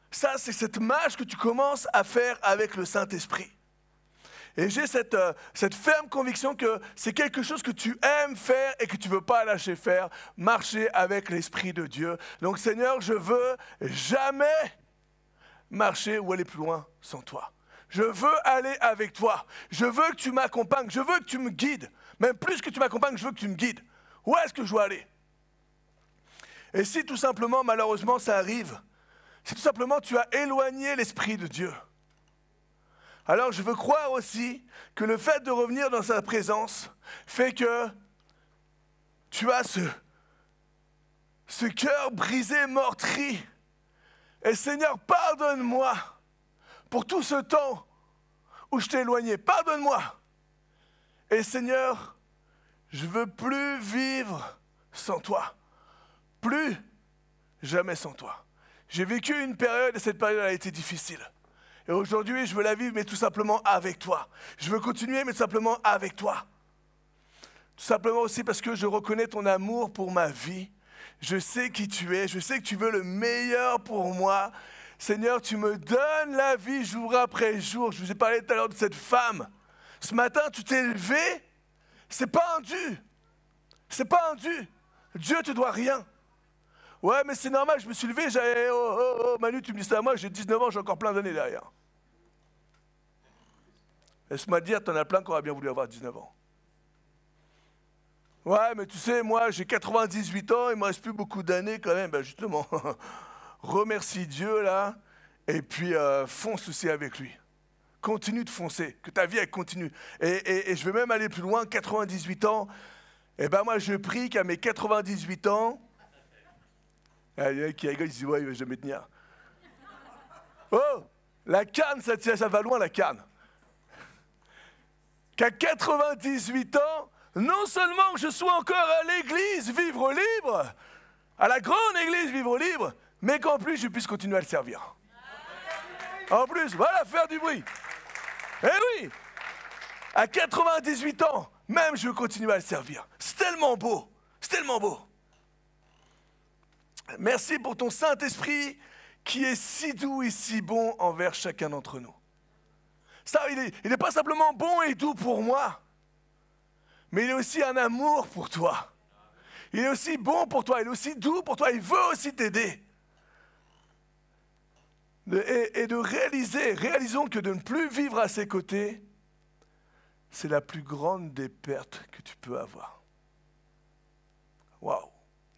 c'est cette marche que tu commences à faire avec le Saint-Esprit. Et j'ai cette ferme conviction que c'est quelque chose que tu aimes faire et que tu ne veux pas lâcher faire, marcher avec l'Esprit de Dieu. Donc Seigneur, je veux jamais marcher ou aller plus loin sans toi. Je veux aller avec toi. Je veux que tu m'accompagnes. Je veux que tu me guides. Même plus que tu m'accompagnes, je veux que tu me guides. Où est-ce que je dois aller? Et si tout simplement, malheureusement, ça arrive, si tout simplement tu as éloigné l'Esprit de Dieu, alors je veux croire aussi que le fait de revenir dans sa présence fait que tu as ce cœur brisé, meurtri. Et Seigneur, pardonne-moi pour tout ce temps où je t'ai éloigné. Pardonne-moi. Et Seigneur, je veux plus vivre sans toi. Plus jamais sans toi. J'ai vécu une période et cette période a été difficile. Et aujourd'hui, je veux la vivre, mais tout simplement avec toi. Je veux continuer, mais tout simplement avec toi. Tout simplement aussi parce que je reconnais ton amour pour ma vie. Je sais qui tu es. Je sais que tu veux le meilleur pour moi. Seigneur, tu me donnes la vie jour après jour. Je vous ai parlé tout à l'heure de cette femme. Ce matin, tu t'es levé. C'est pas un dû. C'est pas un dû. Dieu te doit rien. Ouais, mais c'est normal, je me suis levé, j'avais... Oh, Manu, tu me dis ça à moi, j'ai 19 ans, j'ai encore plein d'années derrière. Laisse-moi te dire, t'en as plein qui auraient bien voulu avoir 19 ans. Ouais, mais tu sais, moi, j'ai 98 ans, il me reste plus beaucoup d'années quand même. Ben justement, remercie Dieu, là, et puis fonce aussi avec lui. Continue de foncer, que ta vie, elle continue. Et je vais même aller plus loin, 98 ans. Et ben moi, je prie qu'à mes 98 ans, il y en a qui rigolent, ils disent, ouais, il va jamais tenir. Oh, la canne, ça va loin, la canne. Qu'à 98 ans, non seulement que je sois encore à l'église Vivre Libre, à la grande église Vivre Libre, mais qu'en plus, je puisse continuer à le servir. En plus, voilà, faire du bruit. Eh oui, à 98 ans, même je veux continuer à le servir. C'est tellement beau, c'est tellement beau. Merci pour ton Saint-Esprit qui est si doux et si bon envers chacun d'entre nous. Ça, il n'est pas simplement bon et doux pour moi, mais il est aussi un amour pour toi. Il est aussi bon pour toi, il est aussi doux pour toi, il veut aussi t'aider. Et de réalisons que de ne plus vivre à ses côtés, c'est la plus grande des pertes que tu peux avoir. Waouh!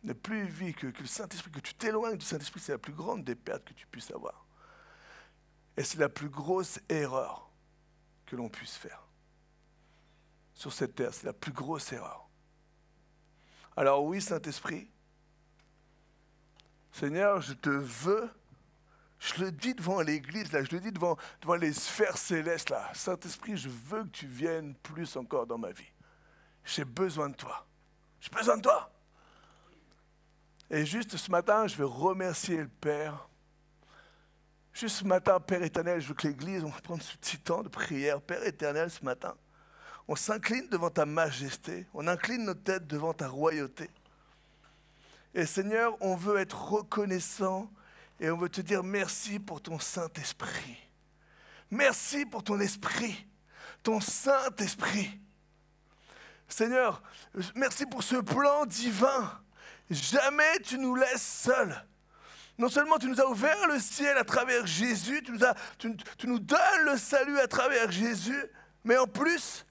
Ne plus vivre que le Saint-Esprit, que tu t'éloignes du Saint-Esprit, c'est la plus grande des pertes que tu puisses avoir. Et c'est la plus grosse erreur que l'on puisse faire. Sur cette terre, c'est la plus grosse erreur. Alors oui, Saint-Esprit, Seigneur, je te veux. Je le dis devant l'Église, là, je le dis devant les sphères célestes, là. Saint-Esprit, je veux que tu viennes plus encore dans ma vie. J'ai besoin de toi. J'ai besoin de toi. Et juste ce matin, je vais remercier le Père. Juste ce matin, Père éternel, je veux que l'Église, on va prendre ce petit temps de prière. Père éternel, ce matin, on s'incline devant ta majesté. On incline notre tête devant ta royauté. Et Seigneur, on veut être reconnaissant. Et on veut te dire merci pour ton Saint-Esprit. Merci pour ton Esprit, ton Saint-Esprit. Seigneur, merci pour ce plan divin. Jamais tu nous laisses seuls. Non seulement tu nous as ouvert le ciel à travers Jésus, tu nous donnes le salut à travers Jésus, mais en plus,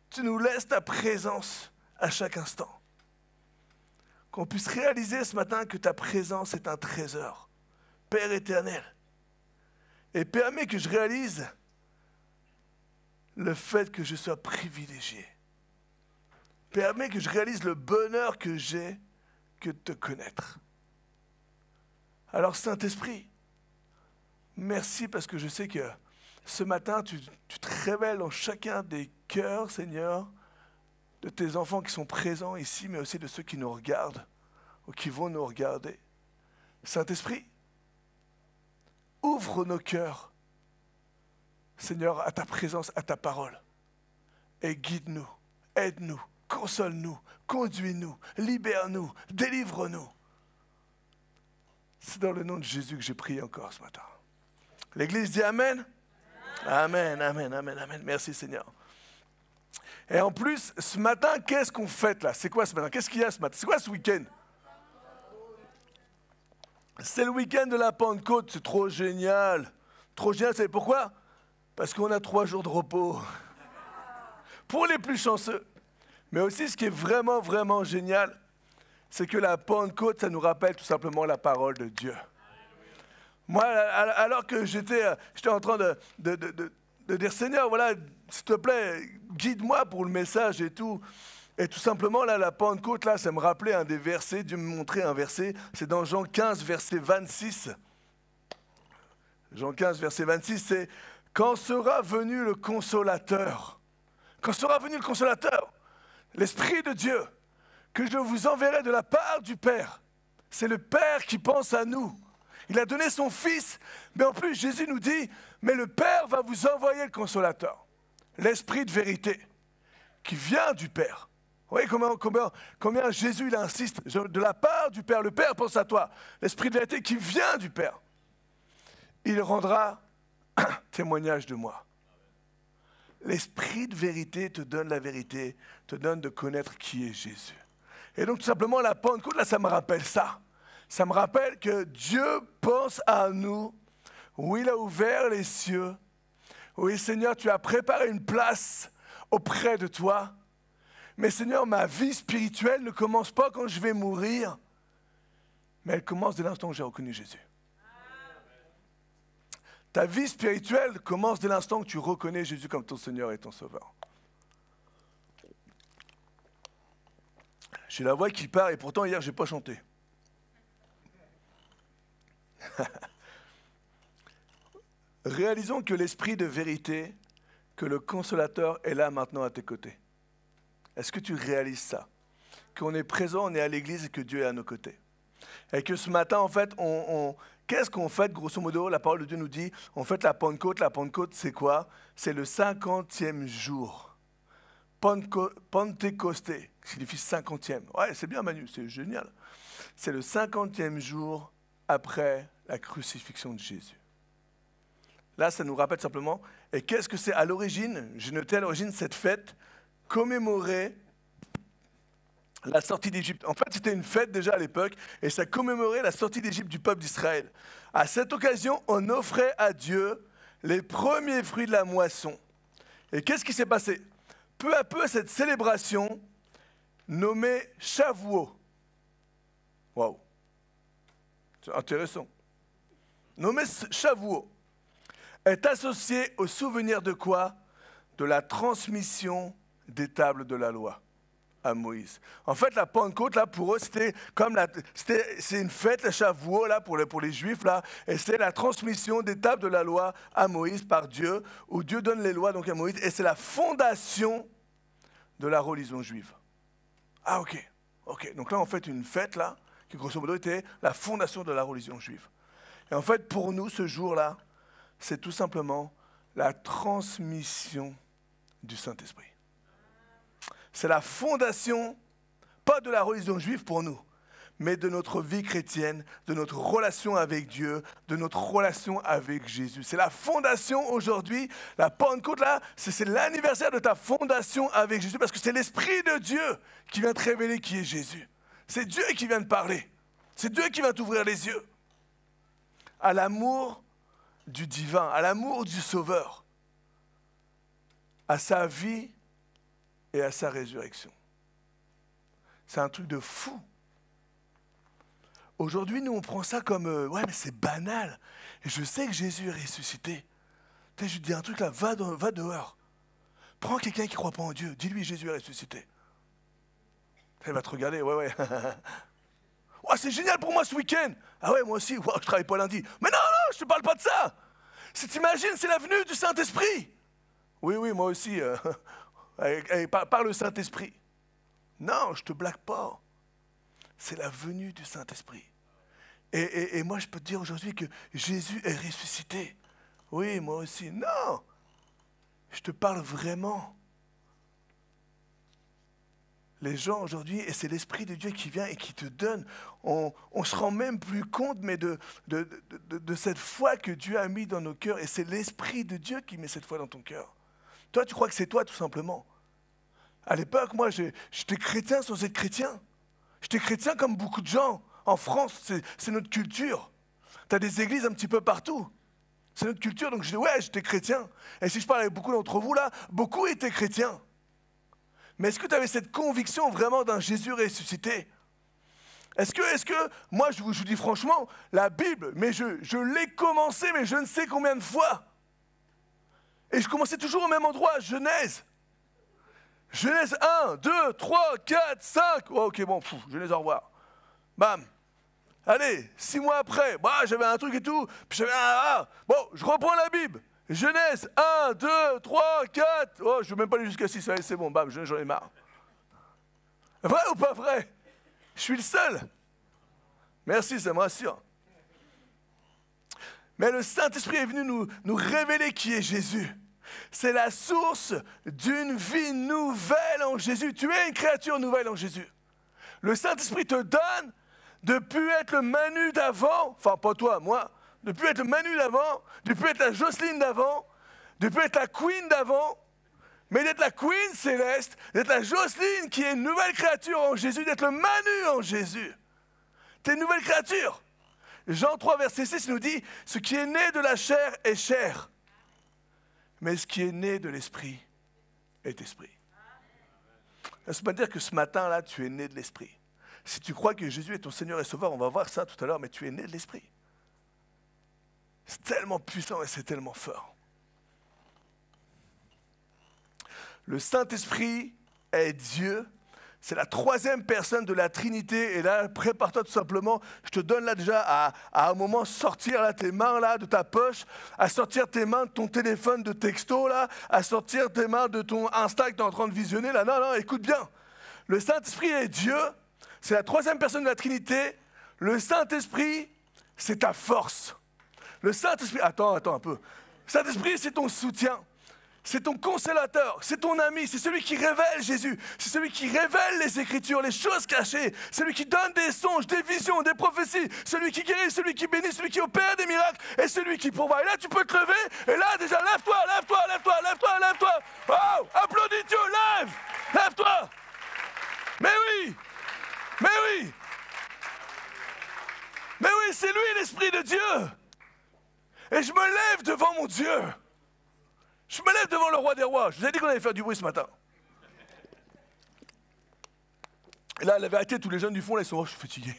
tu nous laisses ta présence à chaque instant. Qu'on puisse réaliser ce matin que ta présence est un trésor. Père éternel, et permets que je réalise le fait que je sois privilégié. Permets que je réalise le bonheur que j'ai que de te connaître. Alors Saint-Esprit, merci parce que je sais que ce matin, tu te révèles dans chacun des cœurs, Seigneur, de tes enfants qui sont présents ici, mais aussi de ceux qui nous regardent ou qui vont nous regarder. Saint-Esprit, ouvre nos cœurs, Seigneur, à ta présence, à ta parole. Et guide-nous, aide-nous, console-nous, conduis-nous, libère-nous, délivre-nous. C'est dans le nom de Jésus que j'ai prié encore ce matin. L'Église dit Amen. Amen, amen, amen, amen. Merci Seigneur. Et en plus, ce matin, qu'est-ce qu'on fête là? C'est quoi ce matin? Qu'est-ce qu'il y a ce matin? C'est quoi ce week-end? C'est le week-end de la Pentecôte, c'est trop génial. Trop génial, vous savez pourquoi? Parce qu'on a 3 jours de repos. Pour les plus chanceux. Mais aussi, ce qui est vraiment, vraiment génial, c'est que la Pentecôte, ça nous rappelle tout simplement la parole de Dieu. Moi, alors que j'étais en train de dire, Seigneur, voilà, s'il te plaît, guide-moi pour le message et tout. Et tout simplement, là, la Pentecôte, là, ça me rappelait un des versets, Dieu me montrait un verset, c'est dans Jean 15, verset 26. Jean 15, verset 26, c'est « Quand sera venu le Consolateur ?» Quand sera venu le Consolateur, l'Esprit de Dieu, que je vous enverrai de la part du Père. C'est le Père qui pense à nous. Il a donné son Fils, mais en plus, Jésus nous dit « Mais le Père va vous envoyer le Consolateur. » L'Esprit de vérité, qui vient du Père. Vous voyez combien Jésus il insiste de la part du Père. Le Père pense à toi. L'Esprit de vérité qui vient du Père. Il rendra témoignage de moi. L'Esprit de vérité te donne la vérité, te donne de connaître qui est Jésus. Et donc tout simplement la Pentecôte, là ça me rappelle ça. Ça me rappelle que Dieu pense à nous, où il a ouvert les cieux. Oui Seigneur, tu as préparé une place auprès de toi. Mais Seigneur, ma vie spirituelle ne commence pas quand je vais mourir, mais elle commence dès l'instant où j'ai reconnu Jésus. Ta vie spirituelle commence dès l'instant où tu reconnais Jésus comme ton Seigneur et ton Sauveur. J'ai la voix qui part et pourtant hier, je n'ai pas chanté. Réalisons que l'Esprit de vérité, que le Consolateur est là maintenant à tes côtés. Est-ce que tu réalises ça? Qu'on est présent, on est à l'église et que Dieu est à nos côtés. Et que ce matin, en fait, qu'est-ce qu'on fait, grosso modo? La parole de Dieu nous dit, on fait la Pentecôte. La Pentecôte, c'est quoi? C'est le 50e jour. Pentecosté, qui signifie 50e. Ouais, c'est bien Manu, c'est génial. C'est le 50e jour après la crucifixion de Jésus. Là, ça nous rappelle simplement, et qu'est-ce que c'est à l'origine? J'ai noté à l'origine cette fête commémorait la sortie d'Égypte. En fait, c'était une fête déjà à l'époque, et ça commémorait la sortie d'Égypte du peuple d'Israël. À cette occasion, on offrait à Dieu les premiers fruits de la moisson. Et qu'est-ce qui s'est passé? Peu à peu, cette célébration, nommée Shavuot, waouh, c'est intéressant, nommée Shavuot, est associée au souvenir de quoi? De la transmission des tables de la loi à Moïse. En fait, la Pentecôte, là, pour eux, c'est une fête, le Shavuot, là, pour les Juifs, là, et c'est la transmission des tables de la loi à Moïse par Dieu, où Dieu donne les lois donc à Moïse, et c'est la fondation de la religion juive. Ah, ok. Donc là, on fait une fête, là, qui grosso modo était la fondation de la religion juive. Et en fait, pour nous, ce jour-là, c'est tout simplement la transmission du Saint-Esprit. C'est la fondation, pas de la religion juive pour nous, mais de notre vie chrétienne, de notre relation avec Dieu, de notre relation avec Jésus. C'est la fondation aujourd'hui, la Pentecôte là, c'est l'anniversaire de ta fondation avec Jésus, parce que c'est l'Esprit de Dieu qui vient te révéler qui est Jésus. C'est Dieu qui vient te parler. C'est Dieu qui va t'ouvrir les yeux à l'amour du divin, à l'amour du Sauveur, à sa vie et à sa résurrection. C'est un truc de fou. Aujourd'hui, nous, on prend ça comme ouais, mais c'est banal. Et je sais que Jésus est ressuscité. Je lui dis un truc là, va dehors. Prends quelqu'un qui ne croit pas en Dieu, dis-lui Jésus est ressuscité. Il va te regarder, ouais. Oh, c'est génial pour moi ce week-end. Ah ouais, moi aussi, wow, je travaille pas lundi. Mais non, je te parle pas de ça. T'imagines, c'est la venue du Saint-Esprit. Oui, moi aussi, par le Saint-Esprit. Non, je te blague pas. C'est la venue du Saint-Esprit. Et moi, je peux te dire aujourd'hui que Jésus est ressuscité. Oui, moi aussi. Non, je te parle vraiment. Les gens aujourd'hui, et c'est l'Esprit de Dieu qui vient et qui te donne, on ne se rend même plus compte mais de cette foi que Dieu a mis dans nos cœurs. Et c'est l'Esprit de Dieu qui met cette foi dans ton cœur. Toi, tu crois que c'est toi tout simplement. À l'époque, moi, j'étais chrétien sans être chrétien. J'étais chrétien comme beaucoup de gens. En France, c'est notre culture. Tu as des églises un petit peu partout. C'est notre culture, donc je dis ouais, j'étais chrétien. Et si je parle avec beaucoup d'entre vous là, beaucoup étaient chrétiens. Mais est-ce que tu avais cette conviction vraiment d'un Jésus ressuscité? Est-ce que moi, je vous dis franchement, la Bible, mais je l'ai commencé, mais je ne sais combien de fois. Et je commençais toujours au même endroit, Genèse. Genèse 1, 2, 3, 4, 5. Oh, ok, bon, Genèse, au revoir. Bam. Allez, 6 mois après, j'avais un truc et tout, puis j'avais bon, je reprends la Bible. Genèse 1, 2, 3, 4. Oh, je ne vais même pas aller jusqu'à 6, allez, c'est bon, bam, j'en ai marre. Vrai ou pas vrai? Je suis le seul. Merci, ça me rassure. Mais le Saint-Esprit est venu nous révéler qui est Jésus. C'est la source d'une vie nouvelle en Jésus. Tu es une créature nouvelle en Jésus. Le Saint-Esprit te donne de ne plus être le Manu d'avant, enfin pas toi, moi, de ne plus être le Manu d'avant, de ne plus être la Jocelyne d'avant, de ne plus être la Queen d'avant, mais d'être la Queen céleste, d'être la Jocelyne qui est une nouvelle créature en Jésus, d'être le Manu en Jésus. Tu es une nouvelle créature. Jean 3, verset 6 nous dit, ce qui est né de la chair est chair, mais ce qui est né de l'esprit est esprit. Laisse-moi dire que ce matin-là, tu es né de l'Esprit. Si tu crois que Jésus est ton Seigneur et Sauveur, on va voir ça tout à l'heure, mais tu es né de l'Esprit. C'est tellement puissant et c'est tellement fort. Le Saint-Esprit est Dieu. C'est la troisième personne de la Trinité. Et là, prépare-toi tout simplement. Je te donne là déjà à un moment sortir là, tes mains là, de ta poche, à sortir tes mains de ton téléphone de texto, là, à sortir tes mains de ton Insta que tu es en train de visionner. Là. Non, écoute bien. Le Saint-Esprit est Dieu. C'est la troisième personne de la Trinité. Le Saint-Esprit, c'est ta force. Le Saint-Esprit, attends un peu. Le Saint-Esprit, c'est ton soutien. C'est ton consolateur, c'est ton ami, c'est celui qui révèle Jésus, c'est celui qui révèle les Écritures, les choses cachées, celui qui donne des songes, des visions, des prophéties, celui qui guérit, celui qui bénit, celui qui opère des miracles et celui qui pourvoit. Et là, tu peux te lever, et là, déjà, lève-toi. Oh, applaudis Dieu, lève-toi. Mais oui, c'est lui l'Esprit de Dieu. Et je me lève devant mon Dieu. Je me lève devant le roi des rois. Je vous ai dit qu'on allait faire du bruit ce matin. Et là, la vérité, tous les jeunes du fond, là, ils sont, oh, je suis fatigué.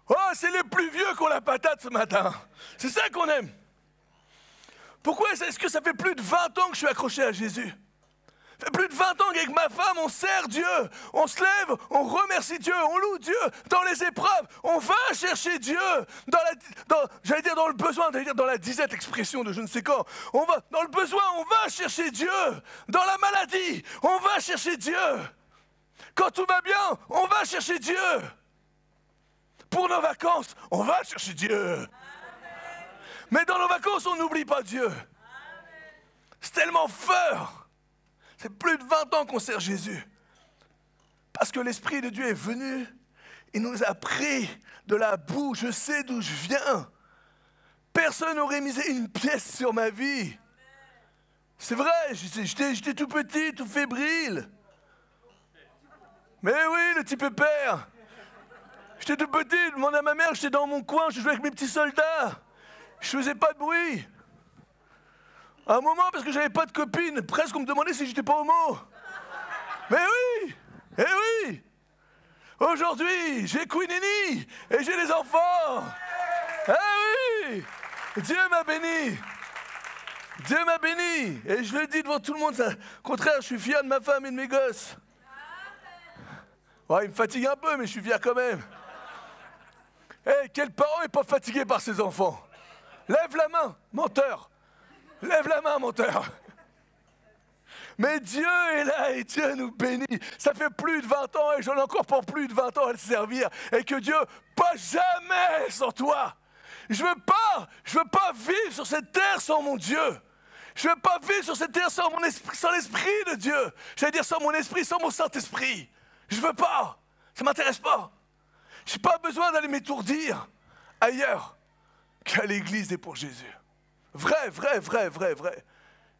Oh, c'est les plus vieux qui ont la patate ce matin. C'est ça qu'on aime. Pourquoi est-ce que ça fait plus de 20 ans que je suis accroché à Jésus? Ça fait plus de 20 ans qu'avec ma femme, on sert Dieu. On se lève, on remercie Dieu, on loue Dieu. Dans les épreuves, on va chercher Dieu. J'allais dire dans le besoin, j'allais dire dans la disette expression de je ne sais quand. Dans le besoin, on va chercher Dieu. Dans la maladie, on va chercher Dieu. Quand tout va bien, on va chercher Dieu. Pour nos vacances, on va chercher Dieu. Amen. Mais dans nos vacances, on n'oublie pas Dieu. Amen. C'est tellement fort. C'est plus de 20 ans qu'on sert Jésus. Parce que l'Esprit de Dieu est venu, il nous a pris de la boue, je sais d'où je viens. Personne n'aurait misé une pièce sur ma vie. C'est vrai, j'étais tout petit, tout fébrile. Mais oui, le petit pépère. J'étais tout petit, je demandais à ma mère, j'étais dans mon coin, je jouais avec mes petits soldats. Je faisais pas de bruit. À un moment, parce que j'avais pas de copine, presque on me demandait si j'étais pas homo. Mais oui, oui. Aujourd'hui, j'ai Queenini et j'ai des enfants. Oui, Dieu m'a béni. Dieu m'a béni. Et je le dis devant tout le monde, au contraire, je suis fier de ma femme et de mes gosses. Ouais, il me fatigue un peu, mais je suis fier quand même. Quel parent n'est pas fatigué par ses enfants? Lève la main, menteur. Lève la main, menteur. Mais Dieu est là et Dieu nous bénit. Ça fait plus de 20 ans et j'en ai encore pour plus de 20 ans à le servir. Et que Dieu passe jamais sans toi. Je veux pas vivre sur cette terre sans mon Dieu. Je veux pas vivre sur cette terre sans mon esprit, sans l'Esprit de Dieu. J'allais dire sans mon esprit, sans mon Saint-Esprit. Je veux pas. Ça m'intéresse pas. J'ai pas besoin d'aller m'étourdir ailleurs qu'à l'église et pour Jésus. Vrai.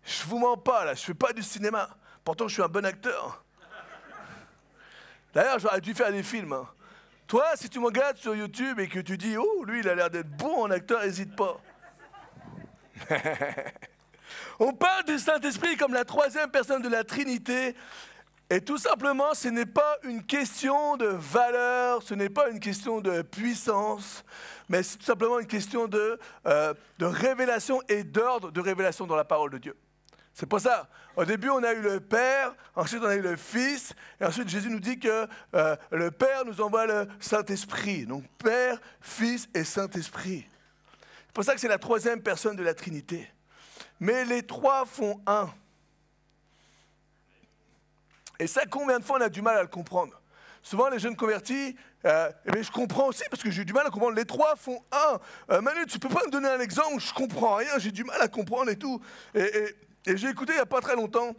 Je vous mens pas là, je fais pas du cinéma. Pourtant je suis un bon acteur. D'ailleurs j'aurais dû faire des films. Hein. Toi, si tu me regardes sur YouTube et que tu dis « Oh, lui il a l'air d'être bon en acteur, n'hésite pas. » On parle du Saint-Esprit comme la troisième personne de la Trinité. Et tout simplement, ce n'est pas une question de valeur, ce n'est pas une question de puissance, mais c'est tout simplement une question de révélation et d'ordre de révélation dans la parole de Dieu. C'est pour ça, au début on a eu le Père, ensuite on a eu le Fils, et ensuite Jésus nous dit que le Père nous envoie le Saint-Esprit. Donc Père, Fils et Saint-Esprit. C'est pour ça que c'est la troisième personne de la Trinité. Mais les trois font un. Et ça, combien de fois on a du mal à le comprendre? Souvent, les jeunes convertis, je comprends aussi parce que j'ai du mal à comprendre. Les trois font un. Manu, tu peux pas me donner un exemple où je comprends rien, j'ai du mal à comprendre et tout. Et j'ai écouté il n'y a pas très longtemps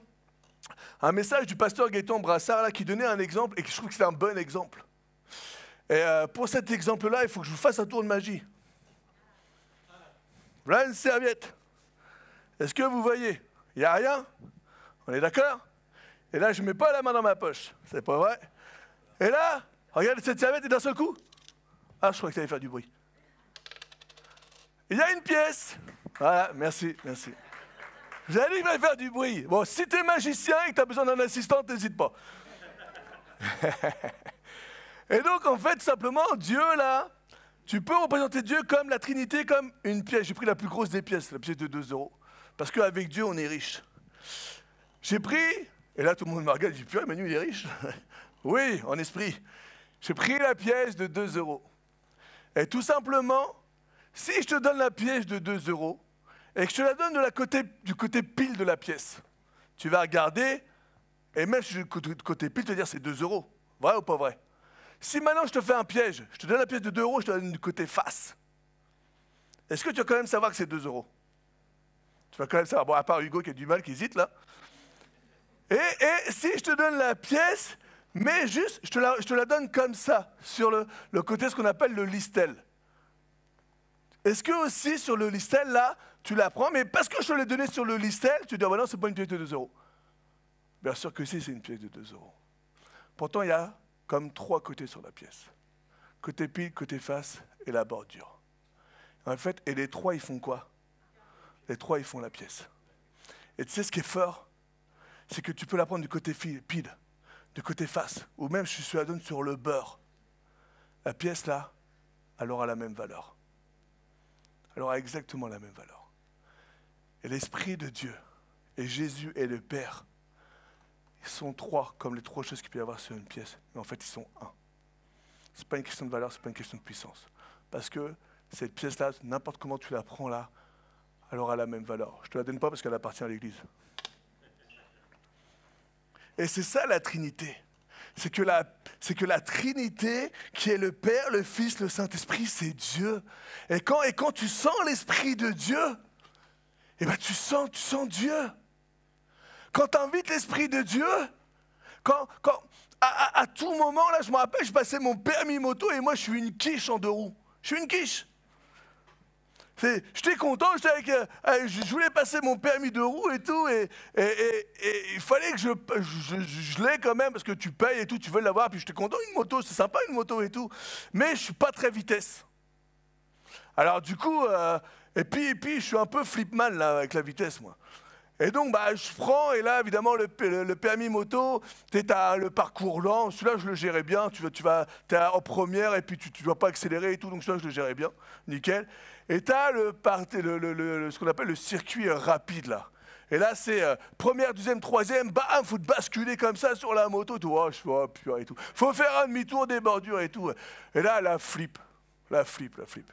un message du pasteur Gaëtan Brassard là, qui donnait un exemple et je trouve que c'est un bon exemple. Et pour cet exemple-là, il faut que je vous fasse un tour de magie. Voilà une serviette. Est-ce que vous voyez? Il n'y a rien? On est d'accord? Et là, je ne mets pas la main dans ma poche. C'est pas vrai. Et là, regarde cette serviette et d'un seul coup. Ah, je crois que ça allait faire du bruit. Il y a une pièce. Voilà, merci. J'ai dit qu'il va faire du bruit. Bon, si tu es magicien et que tu as besoin d'un assistant, n'hésite pas. Et donc, en fait, simplement, Dieu, là, tu peux représenter Dieu comme la Trinité, comme une pièce. J'ai pris la plus grosse des pièces, la pièce de 2 €. Parce qu'avec Dieu, on est riche. J'ai pris, et là, tout le monde me regarde, je dis, purée, Manu, il est riche. Oui, en esprit. J'ai pris la pièce de 2 €. Et tout simplement, si je te donne la pièce de 2 € et que je te la donne du côté pile de la pièce, tu vas regarder, et même si du côté pile, te dire c'est 2 €. Vrai ou pas vrai? Si maintenant je te fais un piège, je te donne la pièce de 2 €, je te la donne du côté face, est-ce que tu vas quand même savoir que c'est 2 €? Tu vas quand même savoir, bon, à part Hugo qui a du mal, qui hésite là. Et si je te donne la pièce, mais juste, je te la donne comme ça, sur le côté, ce qu'on appelle le listel. Est-ce que aussi sur le listel, là, tu la prends, mais parce que je te l'ai donné sur le listel, tu dis, ah ben non, c'est pas une pièce de 2 €. Bien sûr que si, c'est une pièce de 2 €. Pourtant, il y a comme 3 côtés sur la pièce. Côté pile, côté face et la bordure. En fait, et les 3, ils font quoi? Les 3, ils font la pièce. Et tu sais ce qui est fort? C'est que tu peux la prendre du côté pile, du côté face, ou même si je la donne sur le beurre. La pièce, là, elle aura la même valeur. Elle aura exactement la même valeur. Et l'Esprit de Dieu, et Jésus et le Père, ils sont 3, comme les 3 choses qu'il peut y avoir sur une pièce. Mais en fait, ils sont 1. Ce n'est pas une question de valeur, ce n'est pas une question de puissance. Parce que cette pièce-là, n'importe comment tu la prends là, elle aura la même valeur. Je ne te la donne pas parce qu'elle appartient à l'Église. Et c'est ça la Trinité. C'est que la Trinité, qui est le Père, le Fils, le Saint-Esprit, c'est Dieu. Et quand tu sens l'Esprit de Dieu, eh ben tu sens Dieu. Quand tu invites l'Esprit de Dieu, à tout moment, là, je me rappelle, je passais mon permis moto et moi, je suis une quiche en 2 roues. Je suis une quiche. J'étais content, je voulais passer mon permis de roue et tout, et il fallait que je l'aie quand même, parce que tu payes et tout, tu veux l'avoir, puis j'étais content, une moto, c'est sympa une moto et tout, mais je ne suis pas très vitesse. Alors du coup, et puis je suis un peu flipman là, avec la vitesse, moi. Et donc, je prends, et là, évidemment, le permis moto, tu as le parcours lent, celui-là, je le gérais bien, tu es en première, et puis tu ne dois pas accélérer et tout, donc celui-là, je le gérais bien, nickel. Et tu as ce qu'on appelle le circuit rapide, là. Et là, c'est première, deuxième, troisième, bam, il faut te basculer comme ça sur la moto, tout. Oh, je fais, oh, purée et tout. Faut faire un demi-tour des bordures et tout. Et là, la flip.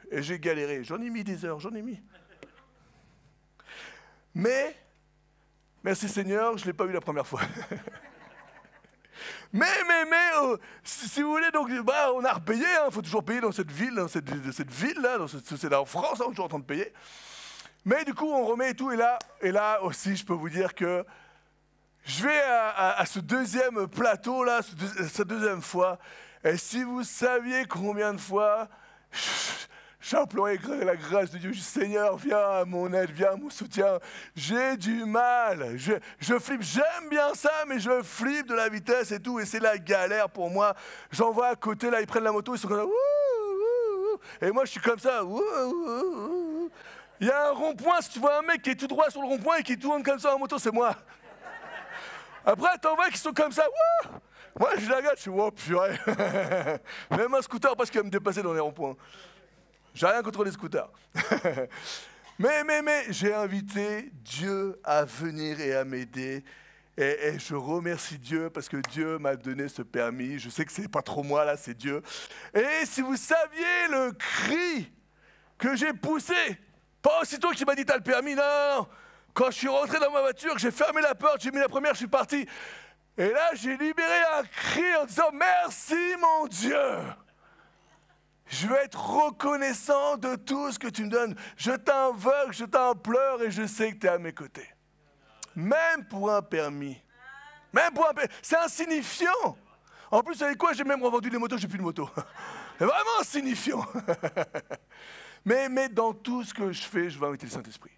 Et j'ai galéré, j'en ai mis des heures, j'en ai mis. Mais... merci Seigneur, je ne l'ai pas eu la première fois. mais, si vous voulez, donc, on a repayé, il faut toujours payer dans cette ville, là, c'est là en France, on est toujours en train de payer. Mais du coup, on remet et tout, et là aussi, je peux vous dire que je vais à ce deuxième plateau, là, cette deuxième fois, et si vous saviez combien de fois... j'ai imploré la grâce de Dieu. Je dis, Seigneur, viens à mon aide, viens à mon soutien. J'ai du mal. Je flippe. J'aime bien ça, mais je flippe de la vitesse et tout. Et c'est la galère pour moi. J'en vois à côté, là, ils prennent la moto, ils sont comme ça. Ouh, ouh, ouh. Et moi, je suis comme ça. Ouh, ouh, ouh. Il y a un rond-point. Si tu vois un mec qui est tout droit sur le rond-point et qui tourne comme ça en moto, c'est moi. Après, t'en vois qui sont comme ça. Ouh. Moi, je la regarde, je suis, oh purée. Même un scooter, parce qu'il va me dépasser dans les ronds-points. J'ai rien contre les scooters. mais j'ai invité Dieu à venir et à m'aider. Et je remercie Dieu parce que Dieu m'a donné ce permis. Je sais que c'est pas trop moi là, c'est Dieu. Et si vous saviez le cri que j'ai poussé, pas aussitôt qu'il m'a dit t'as le permis, non. Quand je suis rentré dans ma voiture, que j'ai fermé la porte, j'ai mis la première, je suis parti. Et là, j'ai libéré un cri en disant merci mon Dieu. Je veux être reconnaissant de tout ce que tu me donnes. Je t'invoque, je t'implore et je sais que tu es à mes côtés. Même pour un permis. C'est insignifiant. En plus, vous savez quoi? J'ai même revendu les motos, j'ai plus de moto. C'est vraiment insignifiant. mais dans tout ce que je fais, je veux inviter le Saint-Esprit.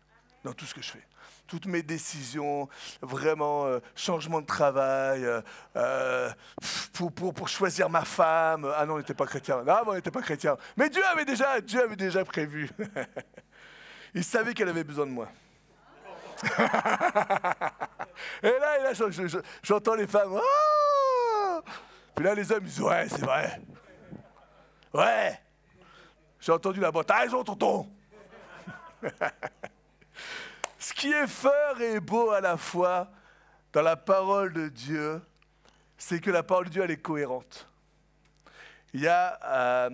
Dans tout ce que je fais. Toutes mes décisions, vraiment, changement de travail, pour choisir ma femme. Ah non, on n'était pas chrétien. Non, on n'était pas chrétien. Mais Dieu avait déjà prévu. Il savait qu'elle avait besoin de moi. Et là, j'entends les femmes. Oh! Puis là, les hommes disent, ouais, c'est vrai. Ouais. J'ai entendu la voix, t'as raison, tonton. Ce qui est fort et beau à la fois dans la parole de Dieu, c'est que la parole de Dieu, elle est cohérente. Il y a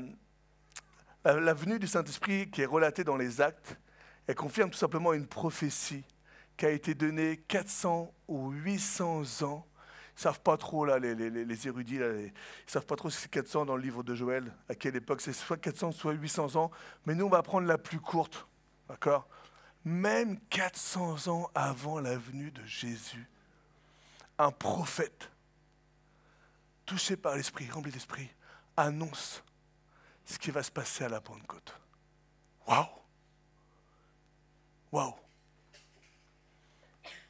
la venue du Saint-Esprit qui est relatée dans les Actes. Elle confirme tout simplement une prophétie qui a été donnée 400 ou 800 ans. Ils ne savent pas trop, là, les érudits, là, ils ne savent pas trop si c'est 400 dans le livre de Joël, à quelle époque. C'est soit 400, soit 800 ans. Mais nous, on va prendre la plus courte. D'accord ? Même 400 ans avant la venue de Jésus, un prophète, touché par l'Esprit, rempli d'Esprit, annonce ce qui va se passer à la Pentecôte. Waouh! Waouh!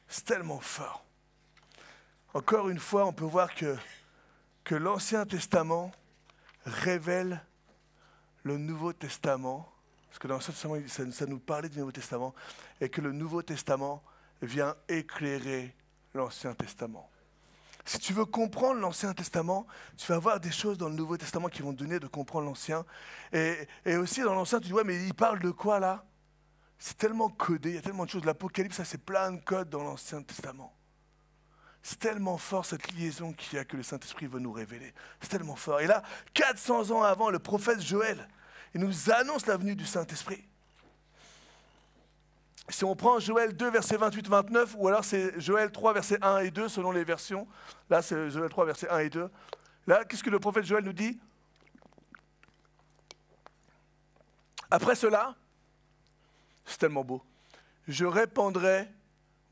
C'est tellement fort. Encore une fois, on peut voir que l'Ancien Testament révèle le Nouveau Testament, parce que dans l'Ancien Testament, ça nous parlait du Nouveau Testament, et que le Nouveau Testament vient éclairer l'Ancien Testament. Si tu veux comprendre l'Ancien Testament, tu vas voir des choses dans le Nouveau Testament qui vont te donner de comprendre l'Ancien. Et aussi dans l'Ancien, tu dis, ouais, mais il parle de quoi là? C'est tellement codé, il y a tellement de choses. L'Apocalypse, ça c'est plein de codes dans l'Ancien Testament. C'est tellement fort cette liaison qu'il y a que le Saint-Esprit veut nous révéler. C'est tellement fort. Et là, 400 ans avant, le prophète Joël, il nous annonce la venue du Saint-Esprit. Si on prend Joël 2, versets 28-29, ou alors c'est Joël 3, versets 1 et 2, selon les versions. Là, c'est Joël 3, versets 1 et 2. Là, qu'est-ce que le prophète Joël nous dit? Après cela, c'est tellement beau, je répandrai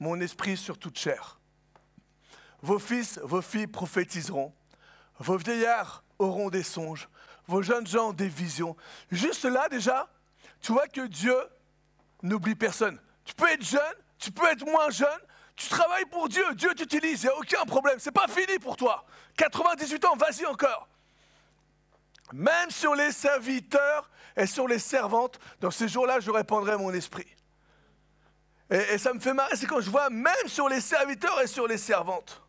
mon esprit sur toute chair. Vos fils, vos filles prophétiseront. Vos vieillards auront des songes. Vos jeunes gens des visions. Juste là, déjà, tu vois que Dieu n'oublie personne. Tu peux être jeune, tu peux être moins jeune, tu travailles pour Dieu, Dieu t'utilise, il n'y a aucun problème, c'est pas fini pour toi. 98 ans, vas-y encore. Même sur les serviteurs et sur les servantes, dans ces jours-là, je répandrai mon esprit. Et ça me fait marrer, c'est quand je vois même sur les serviteurs et sur les servantes.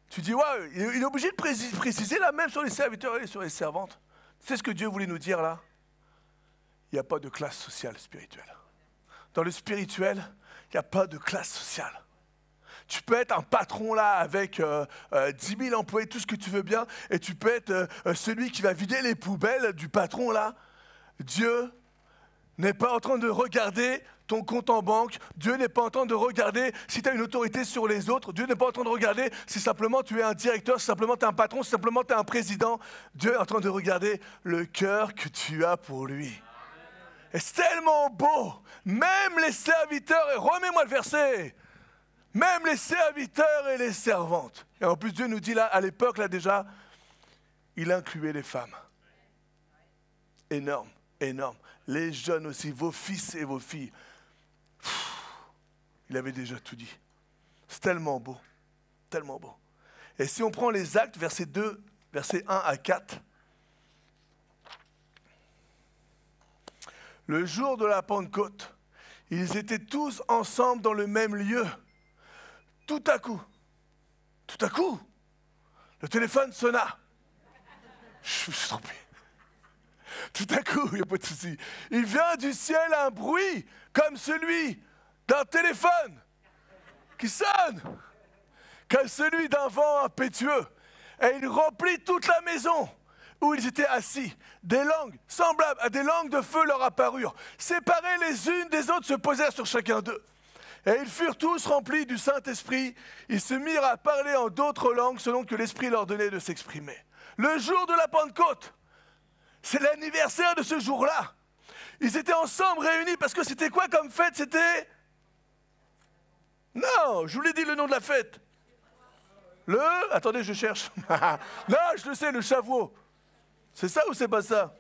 Tu dis, ouais, il est obligé de préciser là, même sur les serviteurs et sur les servantes. Tu sais ce que Dieu voulait nous dire là? Il n'y a pas de classe sociale spirituelle. Dans le spirituel, il n'y a pas de classe sociale. Tu peux être un patron là avec 10 000 employés, tout ce que tu veux bien, et tu peux être celui qui va vider les poubelles du patron là. Dieu n'est pas en train de regarder ton compte en banque. Dieu n'est pas en train de regarder si tu as une autorité sur les autres. Dieu n'est pas en train de regarder si simplement tu es un directeur, si simplement tu es un patron, si simplement tu es un président. Dieu est en train de regarder le cœur que tu as pour lui. Et c'est tellement beau. Même les serviteurs, et remets-moi le verset, même les serviteurs et les servantes. Et en plus, Dieu nous dit là, à l'époque, là déjà, il incluait les femmes. Énorme, énorme. Les jeunes aussi, vos fils et vos filles. Il avait déjà tout dit. C'est tellement beau, tellement beau. Et si on prend les Actes, versets 2, versets 1 à 4, le jour de la Pentecôte, ils étaient tous ensemble dans le même lieu. Tout à coup, le téléphone sonna. Je me suis trompé. Tout à coup, il n'y a pas de souci. Il vient du ciel un bruit comme celui d'un téléphone qui sonne, comme celui d'un vent impétueux. Et il remplit toute la maison où ils étaient assis. Des langues semblables à des langues de feu leur apparurent. Séparées les unes des autres, se posèrent sur chacun d'eux. Et ils furent tous remplis du Saint-Esprit. Ils se mirent à parler en d'autres langues selon que l'Esprit leur donnait de s'exprimer. Le jour de la Pentecôte, c'est l'anniversaire de ce jour-là. Ils étaient ensemble réunis parce que c'était quoi comme fête? C'était... Non, je vous l'ai dit le nom de la fête. Attendez, je cherche. Non, je le sais, le Shavuot. C'est ça ou c'est pas ça?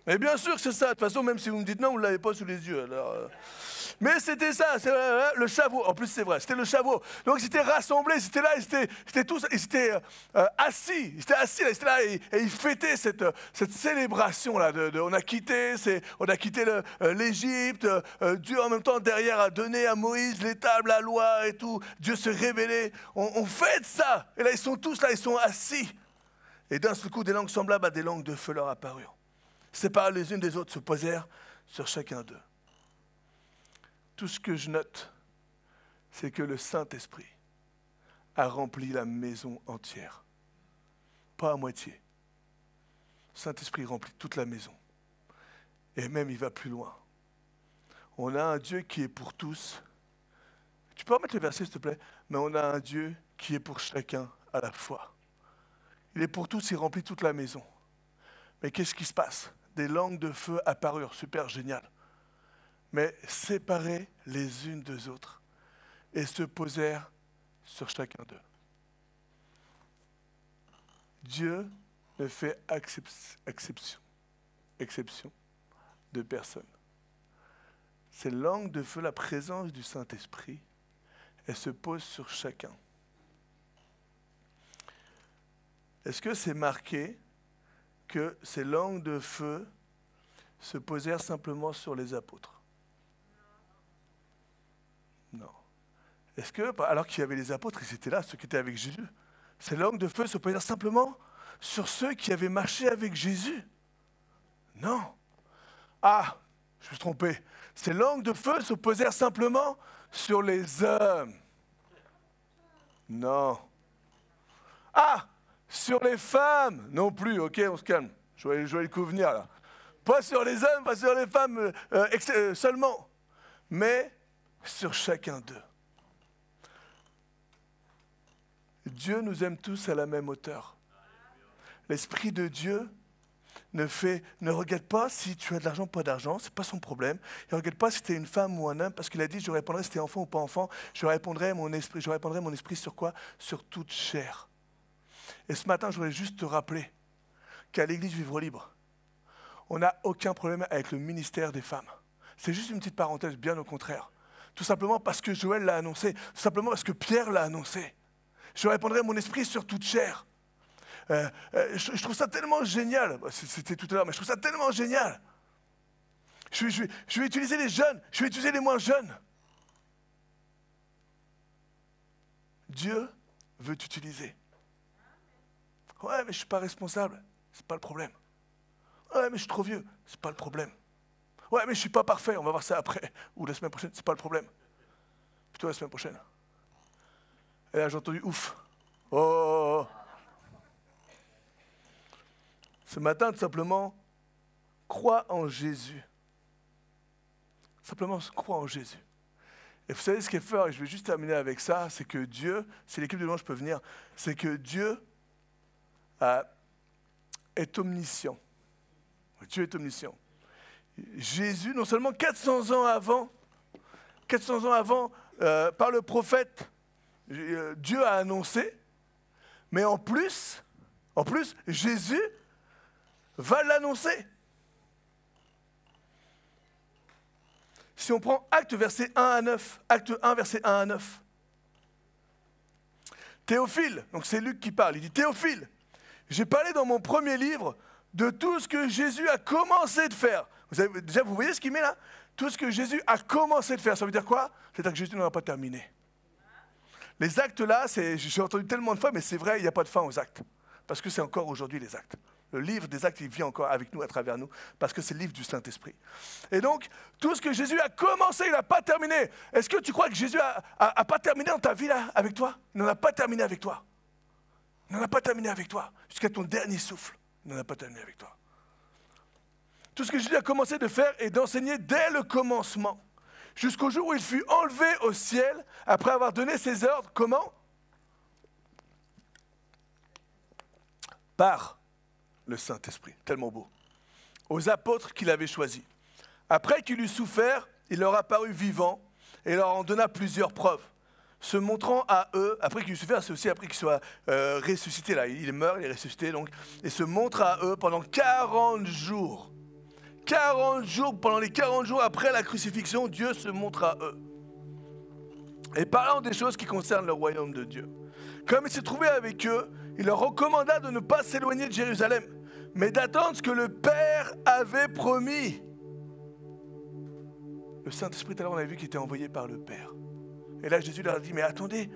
Mais bien sûr que c'est ça. De toute façon, même si vous me dites non, vous ne l'avez pas sous les yeux. Alors, Mais c'était ça, c'est le Shavuot. En plus, c'est vrai, c'était le Shavuot. Donc, ils étaient rassemblés, c'était là, ils étaient tous, ils étaient assis. Ils étaient assis, là, ils étaient là et ils fêtaient cette célébration-là. On a quitté l'Égypte. Dieu, en même temps, derrière, a donné à Moïse les tables, la loi et tout. Dieu se révélait. On fête ça. Et là, ils sont tous là, ils sont assis. Et d'un seul coup, des langues semblables à des langues de feu leur apparurent. Séparées les unes des autres, se posèrent sur chacun d'eux. Tout ce que je note, c'est que le Saint-Esprit a rempli la maison entière. Pas à moitié. Le Saint-Esprit remplit toute la maison. Et même, il va plus loin. On a un Dieu qui est pour tous. Tu peux remettre le verset, s'il te plaît? Mais on a un Dieu qui est pour chacun à la fois. Il est pour tous, il remplit toute la maison. Mais qu'est-ce qui se passe? Des langues de feu apparurent, super génial. Mais séparées les unes des autres et se posèrent sur chacun d'eux. Dieu ne fait exception de personne. Ces langues de feu, la présence du Saint-Esprit, elle se pose sur chacun. Est-ce que c'est marqué que ces langues de feu se posèrent simplement sur les apôtres? Non. Est-ce que, alors qu'il y avait les apôtres, ils étaient là, ceux qui étaient avec Jésus, ces langues de feu se posèrent simplement sur ceux qui avaient marché avec Jésus? Non. Ah, je me suis trompé. Ces langues de feu se posèrent simplement sur les hommes. Non. Ah, sur les femmes non plus. Ok, on se calme. Je vois le coup venir là. Pas sur les hommes, pas sur les femmes seulement, mais sur chacun d'eux. Dieu nous aime tous à la même hauteur. L'Esprit de Dieu ne regarde pas si tu as de l'argent ou pas d'argent, c'est pas son problème. Il ne regarde pas si tu es une femme ou un homme, parce qu'il a dit, je répondrai si tu es enfant ou pas enfant, je répondrai mon esprit sur quoi? Sur toute chair. Et ce matin, je voudrais juste te rappeler qu'à l'Église Vivre Libre, on n'a aucun problème avec le ministère des femmes. C'est juste une petite parenthèse, bien au contraire. Tout simplement parce que Joël l'a annoncé, tout simplement parce que Pierre l'a annoncé. Je répondrai mon esprit sur toute chair. Je trouve ça tellement génial. C'était tout à l'heure, mais je trouve ça tellement génial. Je vais utiliser les jeunes, je vais utiliser les moins jeunes. Dieu veut t'utiliser. Ouais, mais je ne suis pas responsable. C'est pas le problème. Ouais, mais je suis trop vieux. C'est pas le problème. Ouais, mais je ne suis pas parfait. On va voir ça après. Ou la semaine prochaine. C'est pas le problème. Plutôt la semaine prochaine. Et là, j'ai entendu ouf. Oh. Ce matin, tout simplement, crois en Jésus. Simplement, crois en Jésus. Et vous savez ce qui est fort, et je vais juste terminer avec ça, c'est que Dieu, si l'équipe de louange peut venir, c'est que Dieu est omniscient. Dieu est omniscient. Jésus, non seulement 400 ans avant, par le prophète, Dieu a annoncé, mais en plus, Jésus va l'annoncer. Si on prend Acte 1, verset 1 à 9. Théophile, donc c'est Luc qui parle, il dit Théophile, j'ai parlé dans mon premier livre de tout ce que Jésus a commencé de faire. Vous voyez ce qu'il met là? Tout ce que Jésus a commencé de faire, ça veut dire quoi? C'est-à-dire que Jésus n'en a pas terminé. Les actes là, j'ai entendu tellement de fois, mais c'est vrai, il n'y a pas de fin aux actes. Parce que c'est encore aujourd'hui les actes. Le livre des actes, il vit encore avec nous, à travers nous, parce que c'est le livre du Saint-Esprit. Et donc, tout ce que Jésus a commencé, il n'a pas terminé. Est-ce que tu crois que Jésus n'a pas terminé dans ta vie là, avec toi? Il n'en a pas terminé avec toi. Il n'en a pas terminé avec toi. Jusqu'à ton dernier souffle, il n'en a pas terminé avec toi. Tout ce que Jésus a commencé de faire est d'enseigner dès le commencement, jusqu'au jour où il fut enlevé au ciel, après avoir donné ses ordres. Comment? Par le Saint-Esprit, tellement beau, aux apôtres qu'il avait choisis. Après qu'il eut souffert, il leur apparut vivant et leur en donna plusieurs preuves, se montrant à eux, après qu'il eut souffert, c'est aussi après qu'il soit ressuscité, là, il est mort, il est ressuscité, donc, et se montre à eux pendant 40 jours. 40 jours, pendant les 40 jours après la crucifixion, Dieu se montre à eux. Et parlant des choses qui concernent le royaume de Dieu. Comme il s'est trouvé avec eux, il leur recommanda de ne pas s'éloigner de Jérusalem, mais d'attendre ce que le Père avait promis. Le Saint-Esprit, tout à l'heure, on avait vu qu'il était envoyé par le Père. Et là, Jésus leur a dit, mais attendez,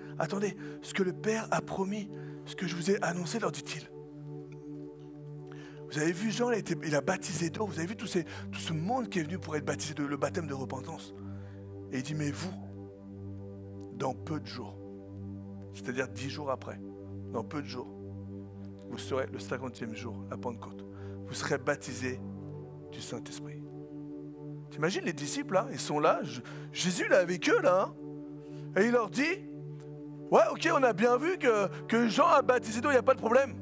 ce que le Père a promis, ce que je vous ai annoncé, leur dit-il. Vous avez vu Jean, il a baptisé d'eau, vous avez vu tout ce monde qui est venu pour être baptisé, le baptême de repentance. Et il dit, mais vous, dans peu de jours, c'est-à-dire 10 jours après, dans peu de jours, vous serez le 50e jour, la Pentecôte, vous serez baptisés du Saint-Esprit. T'imagines les disciples là, ils sont là, Jésus là avec eux là, hein, et il leur dit, ouais ok on a bien vu que Jean a baptisé d'eau, il n'y a pas de problème,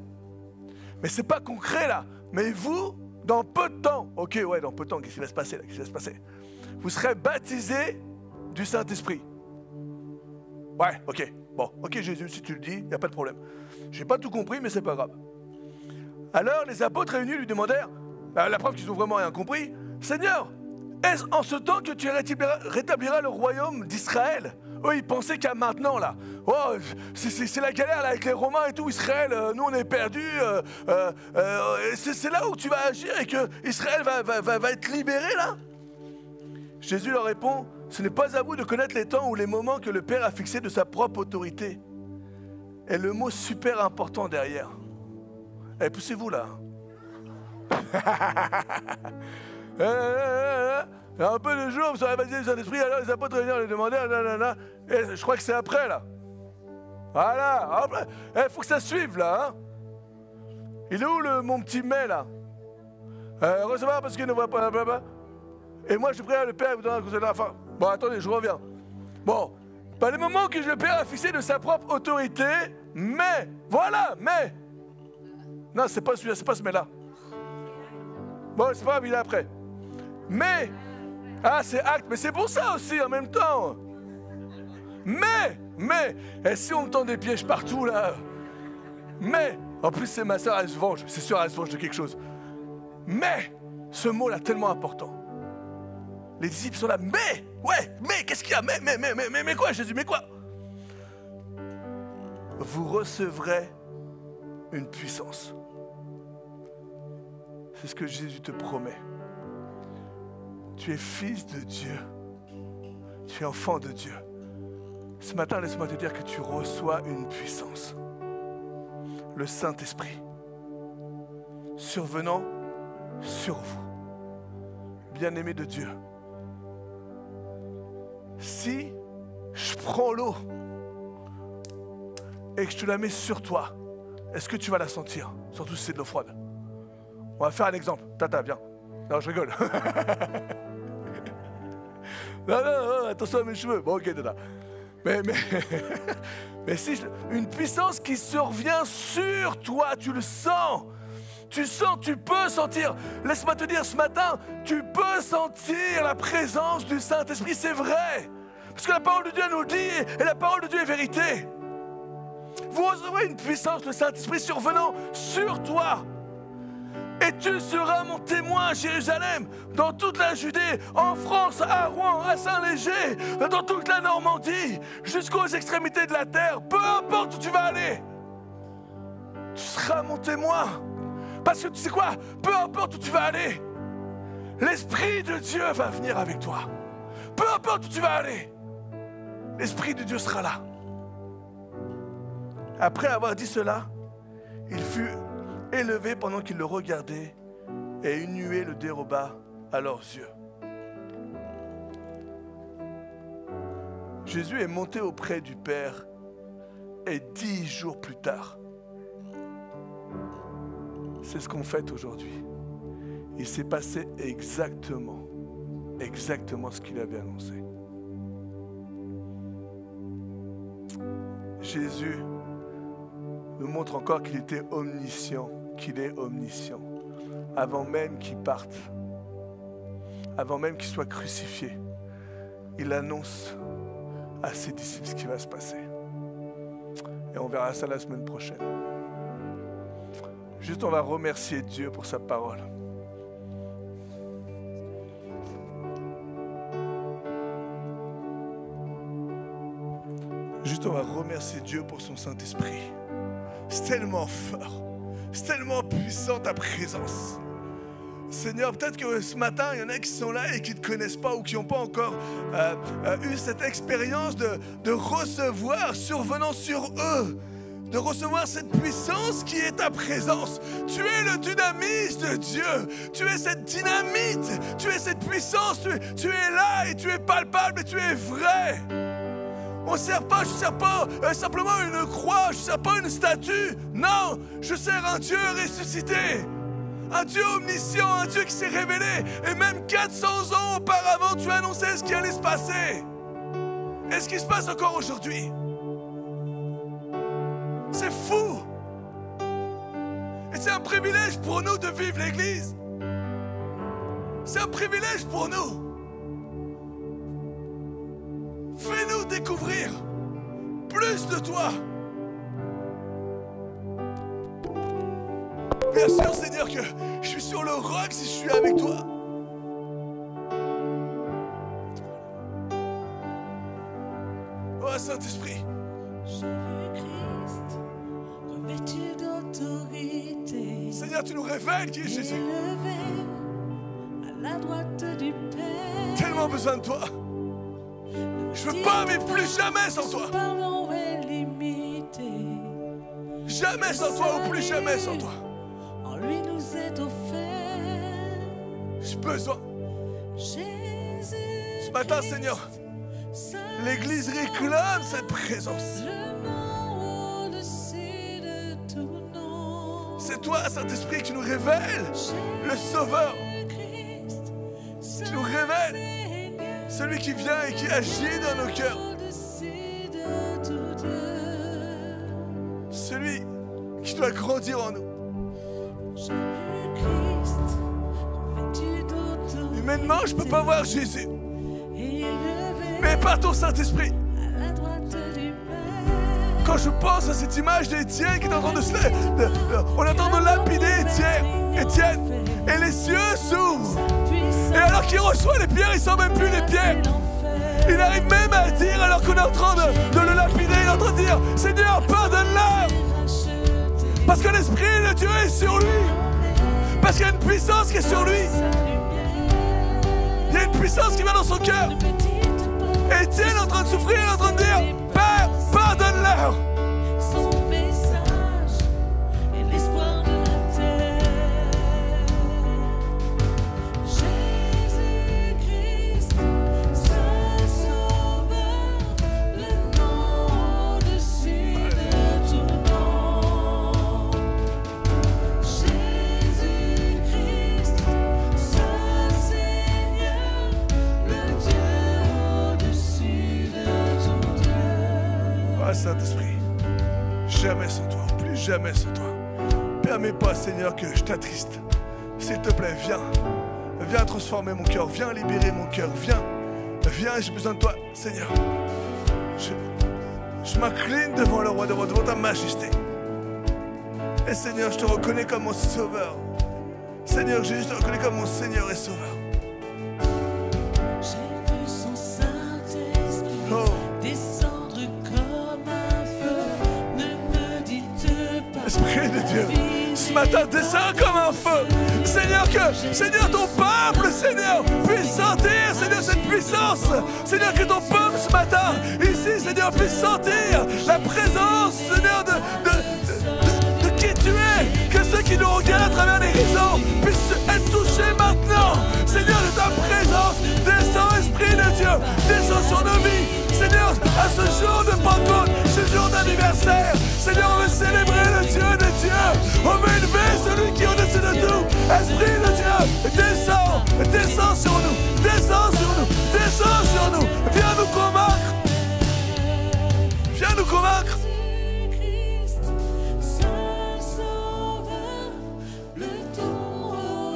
mais c'est pas concret là, mais vous, dans peu de temps, ok ouais dans peu de temps, qu'est-ce qui va se passer là, qu'est-ce qui va se passer? Vous serez baptisés du Saint-Esprit. Ouais, ok, bon, ok Jésus, si tu le dis, il n'y a pas de problème. J'ai pas tout compris, mais c'est pas grave. Alors les apôtres réunis lui demandèrent, la preuve qu'ils ont vraiment rien compris, Seigneur, est-ce en ce temps que tu rétabliras le royaume d'Israël? Eux, ils pensaient qu'à maintenant, là. Oh, c'est la galère là, avec les Romains et tout, Israël, nous on est perdus. C'est là où tu vas agir et que Israël va être libéré, là? Jésus leur répond, ce n'est pas à vous de connaître les temps ou les moments que le Père a fixés de sa propre autorité. Et le mot super important derrière. Eh, poussez-vous là. Un peu de jour, vous serez baptisés du Saint-Esprit, alors les apôtres venaient les demander, et je crois que c'est après là. Voilà, il faut que ça suive là. Hein. Il est où mon petit mais là? Recevoir parce qu'il ne voit pas, blablabla. Et moi je prie à le Père, vous donner un conseil de la fin. Bon, attendez, je reviens. Bon, pas les moments que le Père a fixé de sa propre autorité, mais, voilà, mais. Non, c'est pas celui-là, c'est pas ce mais-là. Bon, c'est pas grave, il est après. Mais, c'est acte, mais c'est pour ça aussi en même temps. Mais, et si on me tend des pièges partout là, mais, en plus c'est ma soeur, elle se venge, c'est sûr elle se venge de quelque chose. Mais, ce mot-là tellement important. Les disciples sont là, mais, qu'est-ce qu'il y a? Mais quoi Jésus, mais quoi? Vous recevrez une puissance. C'est ce que Jésus te promet. Tu es fils de Dieu. Tu es enfant de Dieu. Ce matin, laisse-moi te dire que tu reçois une puissance. Le Saint-Esprit. Survenant sur vous. Bien-aimé de Dieu. Si je prends l'eau et que je te la mets sur toi, est-ce que tu vas la sentir? Surtout si c'est de l'eau froide. On va faire un exemple. Tata, viens. Non, je rigole. non, attention à mes cheveux. Bon, ok, Tata. Mais si une puissance qui survient sur toi, tu le sens. Tu peux sentir. Laisse-moi te dire ce matin, tu peux sentir la présence du Saint-Esprit, c'est vrai. Parce que la parole de Dieu nous le dit, et la parole de Dieu est vérité. Vous recevrez une puissance, le Saint-Esprit survenant sur toi. Et tu seras mon témoin à Jérusalem, dans toute la Judée, en France, à Rouen, à Saint-Léger, dans toute la Normandie, jusqu'aux extrémités de la terre, peu importe où tu vas aller. Tu seras mon témoin. Parce que tu sais quoi? Peu importe où tu vas aller, l'Esprit de Dieu va venir avec toi. Peu importe où tu vas aller, l'Esprit de Dieu sera là. Après avoir dit cela, il fut élevé pendant qu'ils le regardaient, et une nuée le déroba à leurs yeux. Jésus est monté auprès du Père, et 10 jours plus tard, c'est ce qu'on fête aujourd'hui. Il s'est passé exactement ce qu'il avait annoncé. Jésus nous montre encore qu'il était omniscient, qu'il est omniscient. Avant même qu'il parte, avant même qu'il soit crucifié, il annonce à ses disciples ce qui va se passer. Et on verra ça la semaine prochaine. Juste, on va remercier Dieu pour sa parole. Juste, on va remercier Dieu pour son Saint-Esprit. C'est tellement fort. C'est tellement puissant ta présence. Seigneur, peut-être que ce matin, il y en a qui sont là et qui ne te connaissent pas ou qui n'ont pas encore eu cette expérience de recevoir, survenant sur eux, de recevoir cette puissance qui est ta présence. Tu es le dynamisme de Dieu. Tu es cette dynamite. Tu es cette puissance. Tu es là et tu es palpable et tu es vrai. On ne sert pas, je ne sers pas simplement une croix, je ne sers pas une statue. Non, je sers un Dieu ressuscité. Un Dieu omniscient, un Dieu qui s'est révélé. Et même 400 ans auparavant, tu annonçais ce qui allait se passer. Et ce qui se passe encore aujourd'hui. C'est fou. Et c'est un privilège pour nous de vivre l'Église. C'est un privilège pour nous. Fais-nous découvrir plus de toi. Bien sûr, Seigneur, que je suis sur le roc si je suis avec toi. Oh, Saint-Esprit. J'ai vu Christ revêtu d'autorité. Seigneur, tu nous révèles qui est Jésus. Élevé à la droite du Père. Tellement besoin de toi. Je veux pas vivre plus jamais sans toi. Pardon est limité. Jamais sans toi ou plus jamais sans toi. En lui nous est offert. J'ai besoin. Jésus. Ce matin, Seigneur, l'Église réclame cette présence. Le nom au-dessus de tout nom. C'est toi, Saint-Esprit, qui nous révèle le Sauveur. Tu nous révèles celui qui vient et qui agit dans nos cœurs. Celui qui doit grandir en nous. Humainement, je ne peux pas voir Jésus. Mais par ton Saint-Esprit. Quand je pense à cette image d'Étienne qui est en train de se... on entend de lapider Étienne. Et les yeux s'ouvrent. Et alors qu'il reçoit les pierres, il ne sent même plus les pierres. Il arrive même à dire, alors qu'on est en train de le lapider, il est en train de dire, Seigneur, pardonne-leur. Parce que l'Esprit de Dieu est sur lui. Parce qu'il y a une puissance qui est sur lui. Il y a une puissance qui vient dans son cœur. Et Étienne est en train de souffrir, il est en train de dire, Père, pardonne-leur. Son message est l'espoir de la terre. Jésus-Christ, seul sauveur, le nom au-dessus de tout nom. Jésus-Christ, seul Seigneur, le Dieu au-dessus de tout Dieu. Ah, Saint-Esprit, jamais sans toi, plus jamais sans toi. Permets pas, Seigneur, que je t'attriste. S'il te plaît, viens. Viens transformer mon cœur, viens libérer mon cœur, viens. Viens, j'ai besoin de toi, Seigneur. Je m'incline devant le roi, devant ta majesté. Et Seigneur, je te reconnais comme mon sauveur. Seigneur Jésus, je te reconnais comme mon Seigneur et sauveur. J'ai vu son Saint-Esprit Oh. descendre comme un feu. Ne me dites pas. Esprit de Dieu, ce matin, descends comme un feu. Seigneur, Seigneur, ton peuple, Seigneur, puisse sentir, Seigneur, cette puissance. Seigneur, que ton peuple ce matin, ici, Seigneur, puisse sentir la présence, Seigneur, de qui tu es. Que ceux qui nous regardent à travers les réseaux puissent être touchés maintenant. Seigneur, de ta présence, descends, Esprit de Dieu, descends sur nos vies. Seigneur, à ce jour de Pentecôte, ce jour d'anniversaire, Seigneur, on veut célébrer le Dieu de Dieu. On veut élever celui qui est au-dessus de tout. Esprit de Dieu, descends sur nous, descends sur nous, descends sur nous. Viens nous convaincre. Viens nous convaincre. Jésus-Christ, seul sauveur, le ton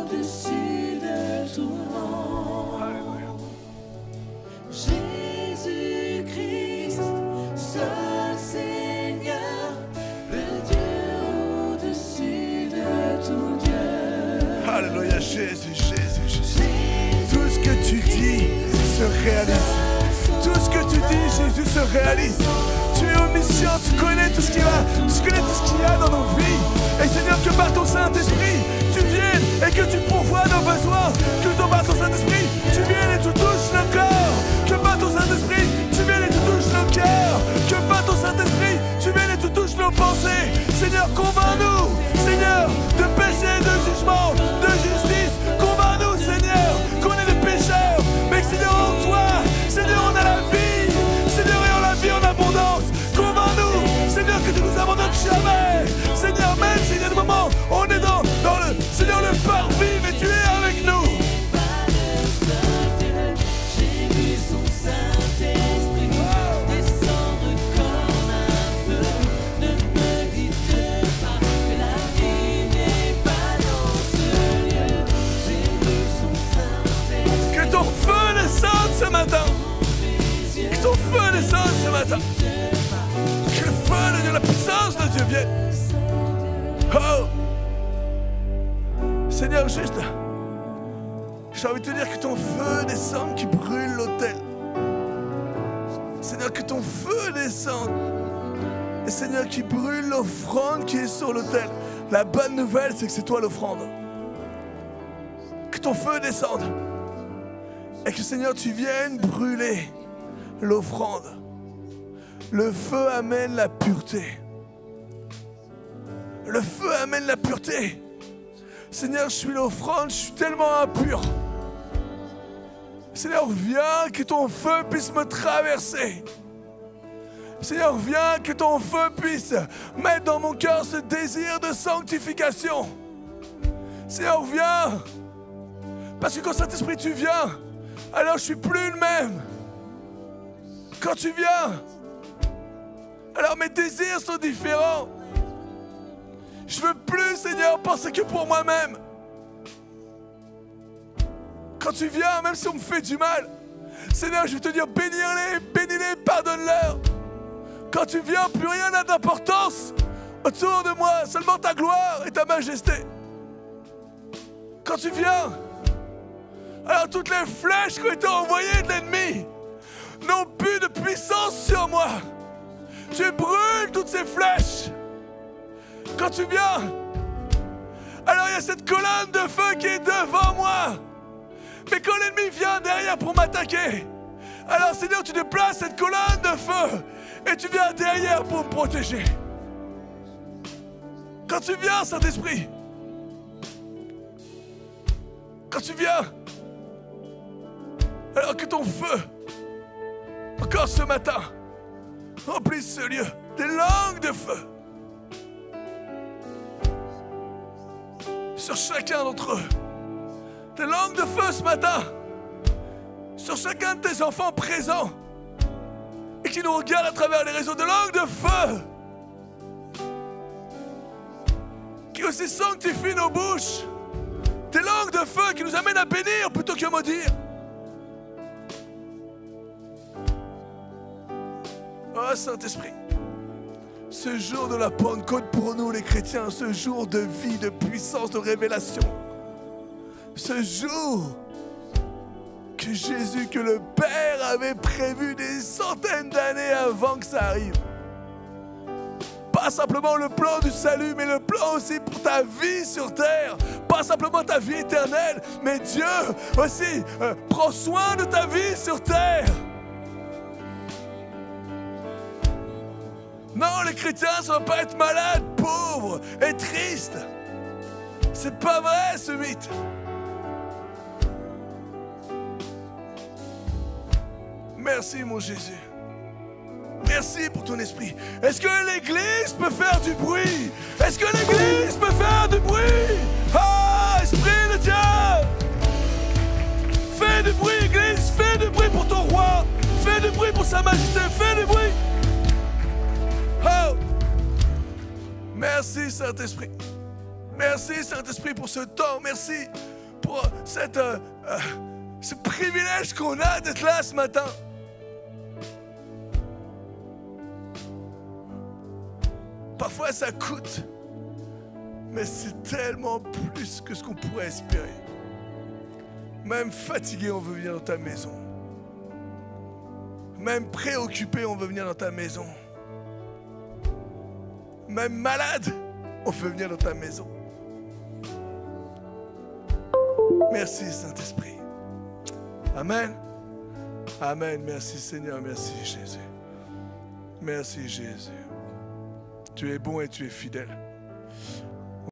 au-dessus de tout nom. Alléluia. Jésus-Christ, seul Seigneur, le Dieu au-dessus de tout Dieu. Alléluia, Jésus, Jésus, Jésus. Tout ce que tu dis se réalise. Tout ce que tu dis, Jésus, se réalise. Tu omniscient, tu connais tout ce qu'il y a dans nos vies. Et Seigneur, que par ton Saint-Esprit, tu viennes et que tu pourvoies nos besoins. Que par ton Saint-Esprit, tu viennes et tu touches nos corps. Que par ton Saint-Esprit, tu viennes et tu touches nos cœurs. Que par ton Saint-Esprit, tu viennes et tu touches nos pensées. Seigneur, convainc-nous, Seigneur, de péché, de jugement, de justice. Convainc-nous, Seigneur, qu'on est des pécheurs. Mais que Seigneur, en toi, Seigneur, on a la vie. Seigneur, et on la vie en abondance. Convainc-nous, Seigneur, que tu nous abandonnes jamais. Seigneur, même s'il y a des moments, on est dans le, Seigneur, le parvis, mais tu es avec nous. Ce matin, que ton feu descende ce matin, que le feu de la puissance de Dieu vienne. Oh Seigneur, juste, j'ai envie de te dire que ton feu descende qui brûle l'autel. Seigneur, que ton feu descende. Et Seigneur, qui brûle l'offrande qui est sur l'autel. La bonne nouvelle, c'est que c'est toi l'offrande. Que ton feu descende. Et que Seigneur, tu viennes brûler l'offrande. Le feu amène la pureté. Le feu amène la pureté. Seigneur, je suis l'offrande, je suis tellement impur. Seigneur, viens que ton feu puisse me traverser. Seigneur, viens que ton feu puisse mettre dans mon cœur ce désir de sanctification. Seigneur, viens. Parce que quand Saint-Esprit, tu viens, alors je suis plus le même. Quand tu viens, alors mes désirs sont différents. Je veux plus, Seigneur, penser que pour moi-même. Quand tu viens, même si on me fait du mal, Seigneur, je veux te dire, bénis-les, pardonne-leur. Quand tu viens, plus rien n'a d'importance autour de moi, seulement ta gloire et ta majesté. Quand tu viens, alors toutes les flèches qui ont été envoyées de l'ennemi n'ont plus de puissance sur moi. Tu brûles toutes ces flèches. Quand tu viens, alors il y a cette colonne de feu qui est devant moi. Mais quand l'ennemi vient derrière pour m'attaquer, alors Seigneur, tu déplaces cette colonne de feu et tu viens derrière pour me protéger. Quand tu viens, Saint-Esprit, quand tu viens, alors que ton feu, encore ce matin, remplisse ce lieu des langues de feu sur chacun d'entre eux. Des langues de feu ce matin sur chacun de tes enfants présents et qui nous regardent à travers les réseaux. De langues de feu qui aussi sanctifient nos bouches. Des langues de feu qui nous amènent à bénir plutôt que maudire. Oh Saint-Esprit, ce jour de la Pentecôte pour nous les chrétiens, ce jour de vie, de puissance, de révélation, ce jour que Jésus, que le Père avait prévu des centaines d'années avant que ça arrive. Pas simplement le plan du salut, mais le plan aussi pour ta vie sur terre. Pas simplement ta vie éternelle, mais Dieu aussi prend soin de ta vie sur terre. Non, les chrétiens, ça ne va pas être malades, pauvres et tristes. C'est pas vrai ce mythe. Merci mon Jésus. Merci pour ton esprit. Est-ce que l'église peut faire du bruit? Est-ce que l'église peut faire du bruit? Ah, Esprit de Dieu! Fais du bruit, église, fais du bruit pour ton roi. Fais du bruit pour sa majesté, fais du bruit. Oh! Merci Saint-Esprit. Merci Saint-Esprit pour ce temps. Merci pour ce privilège qu'on a d'être là ce matin. Parfois ça coûte, mais c'est tellement plus que ce qu'on pourrait espérer. Même fatigué, on veut venir dans ta maison. Même préoccupé, on veut venir dans ta maison. même malade, on veut venir dans ta maison. Merci Saint-Esprit. Amen. Amen. Merci Seigneur. Merci Jésus. Merci Jésus. Tu es bon et tu es fidèle.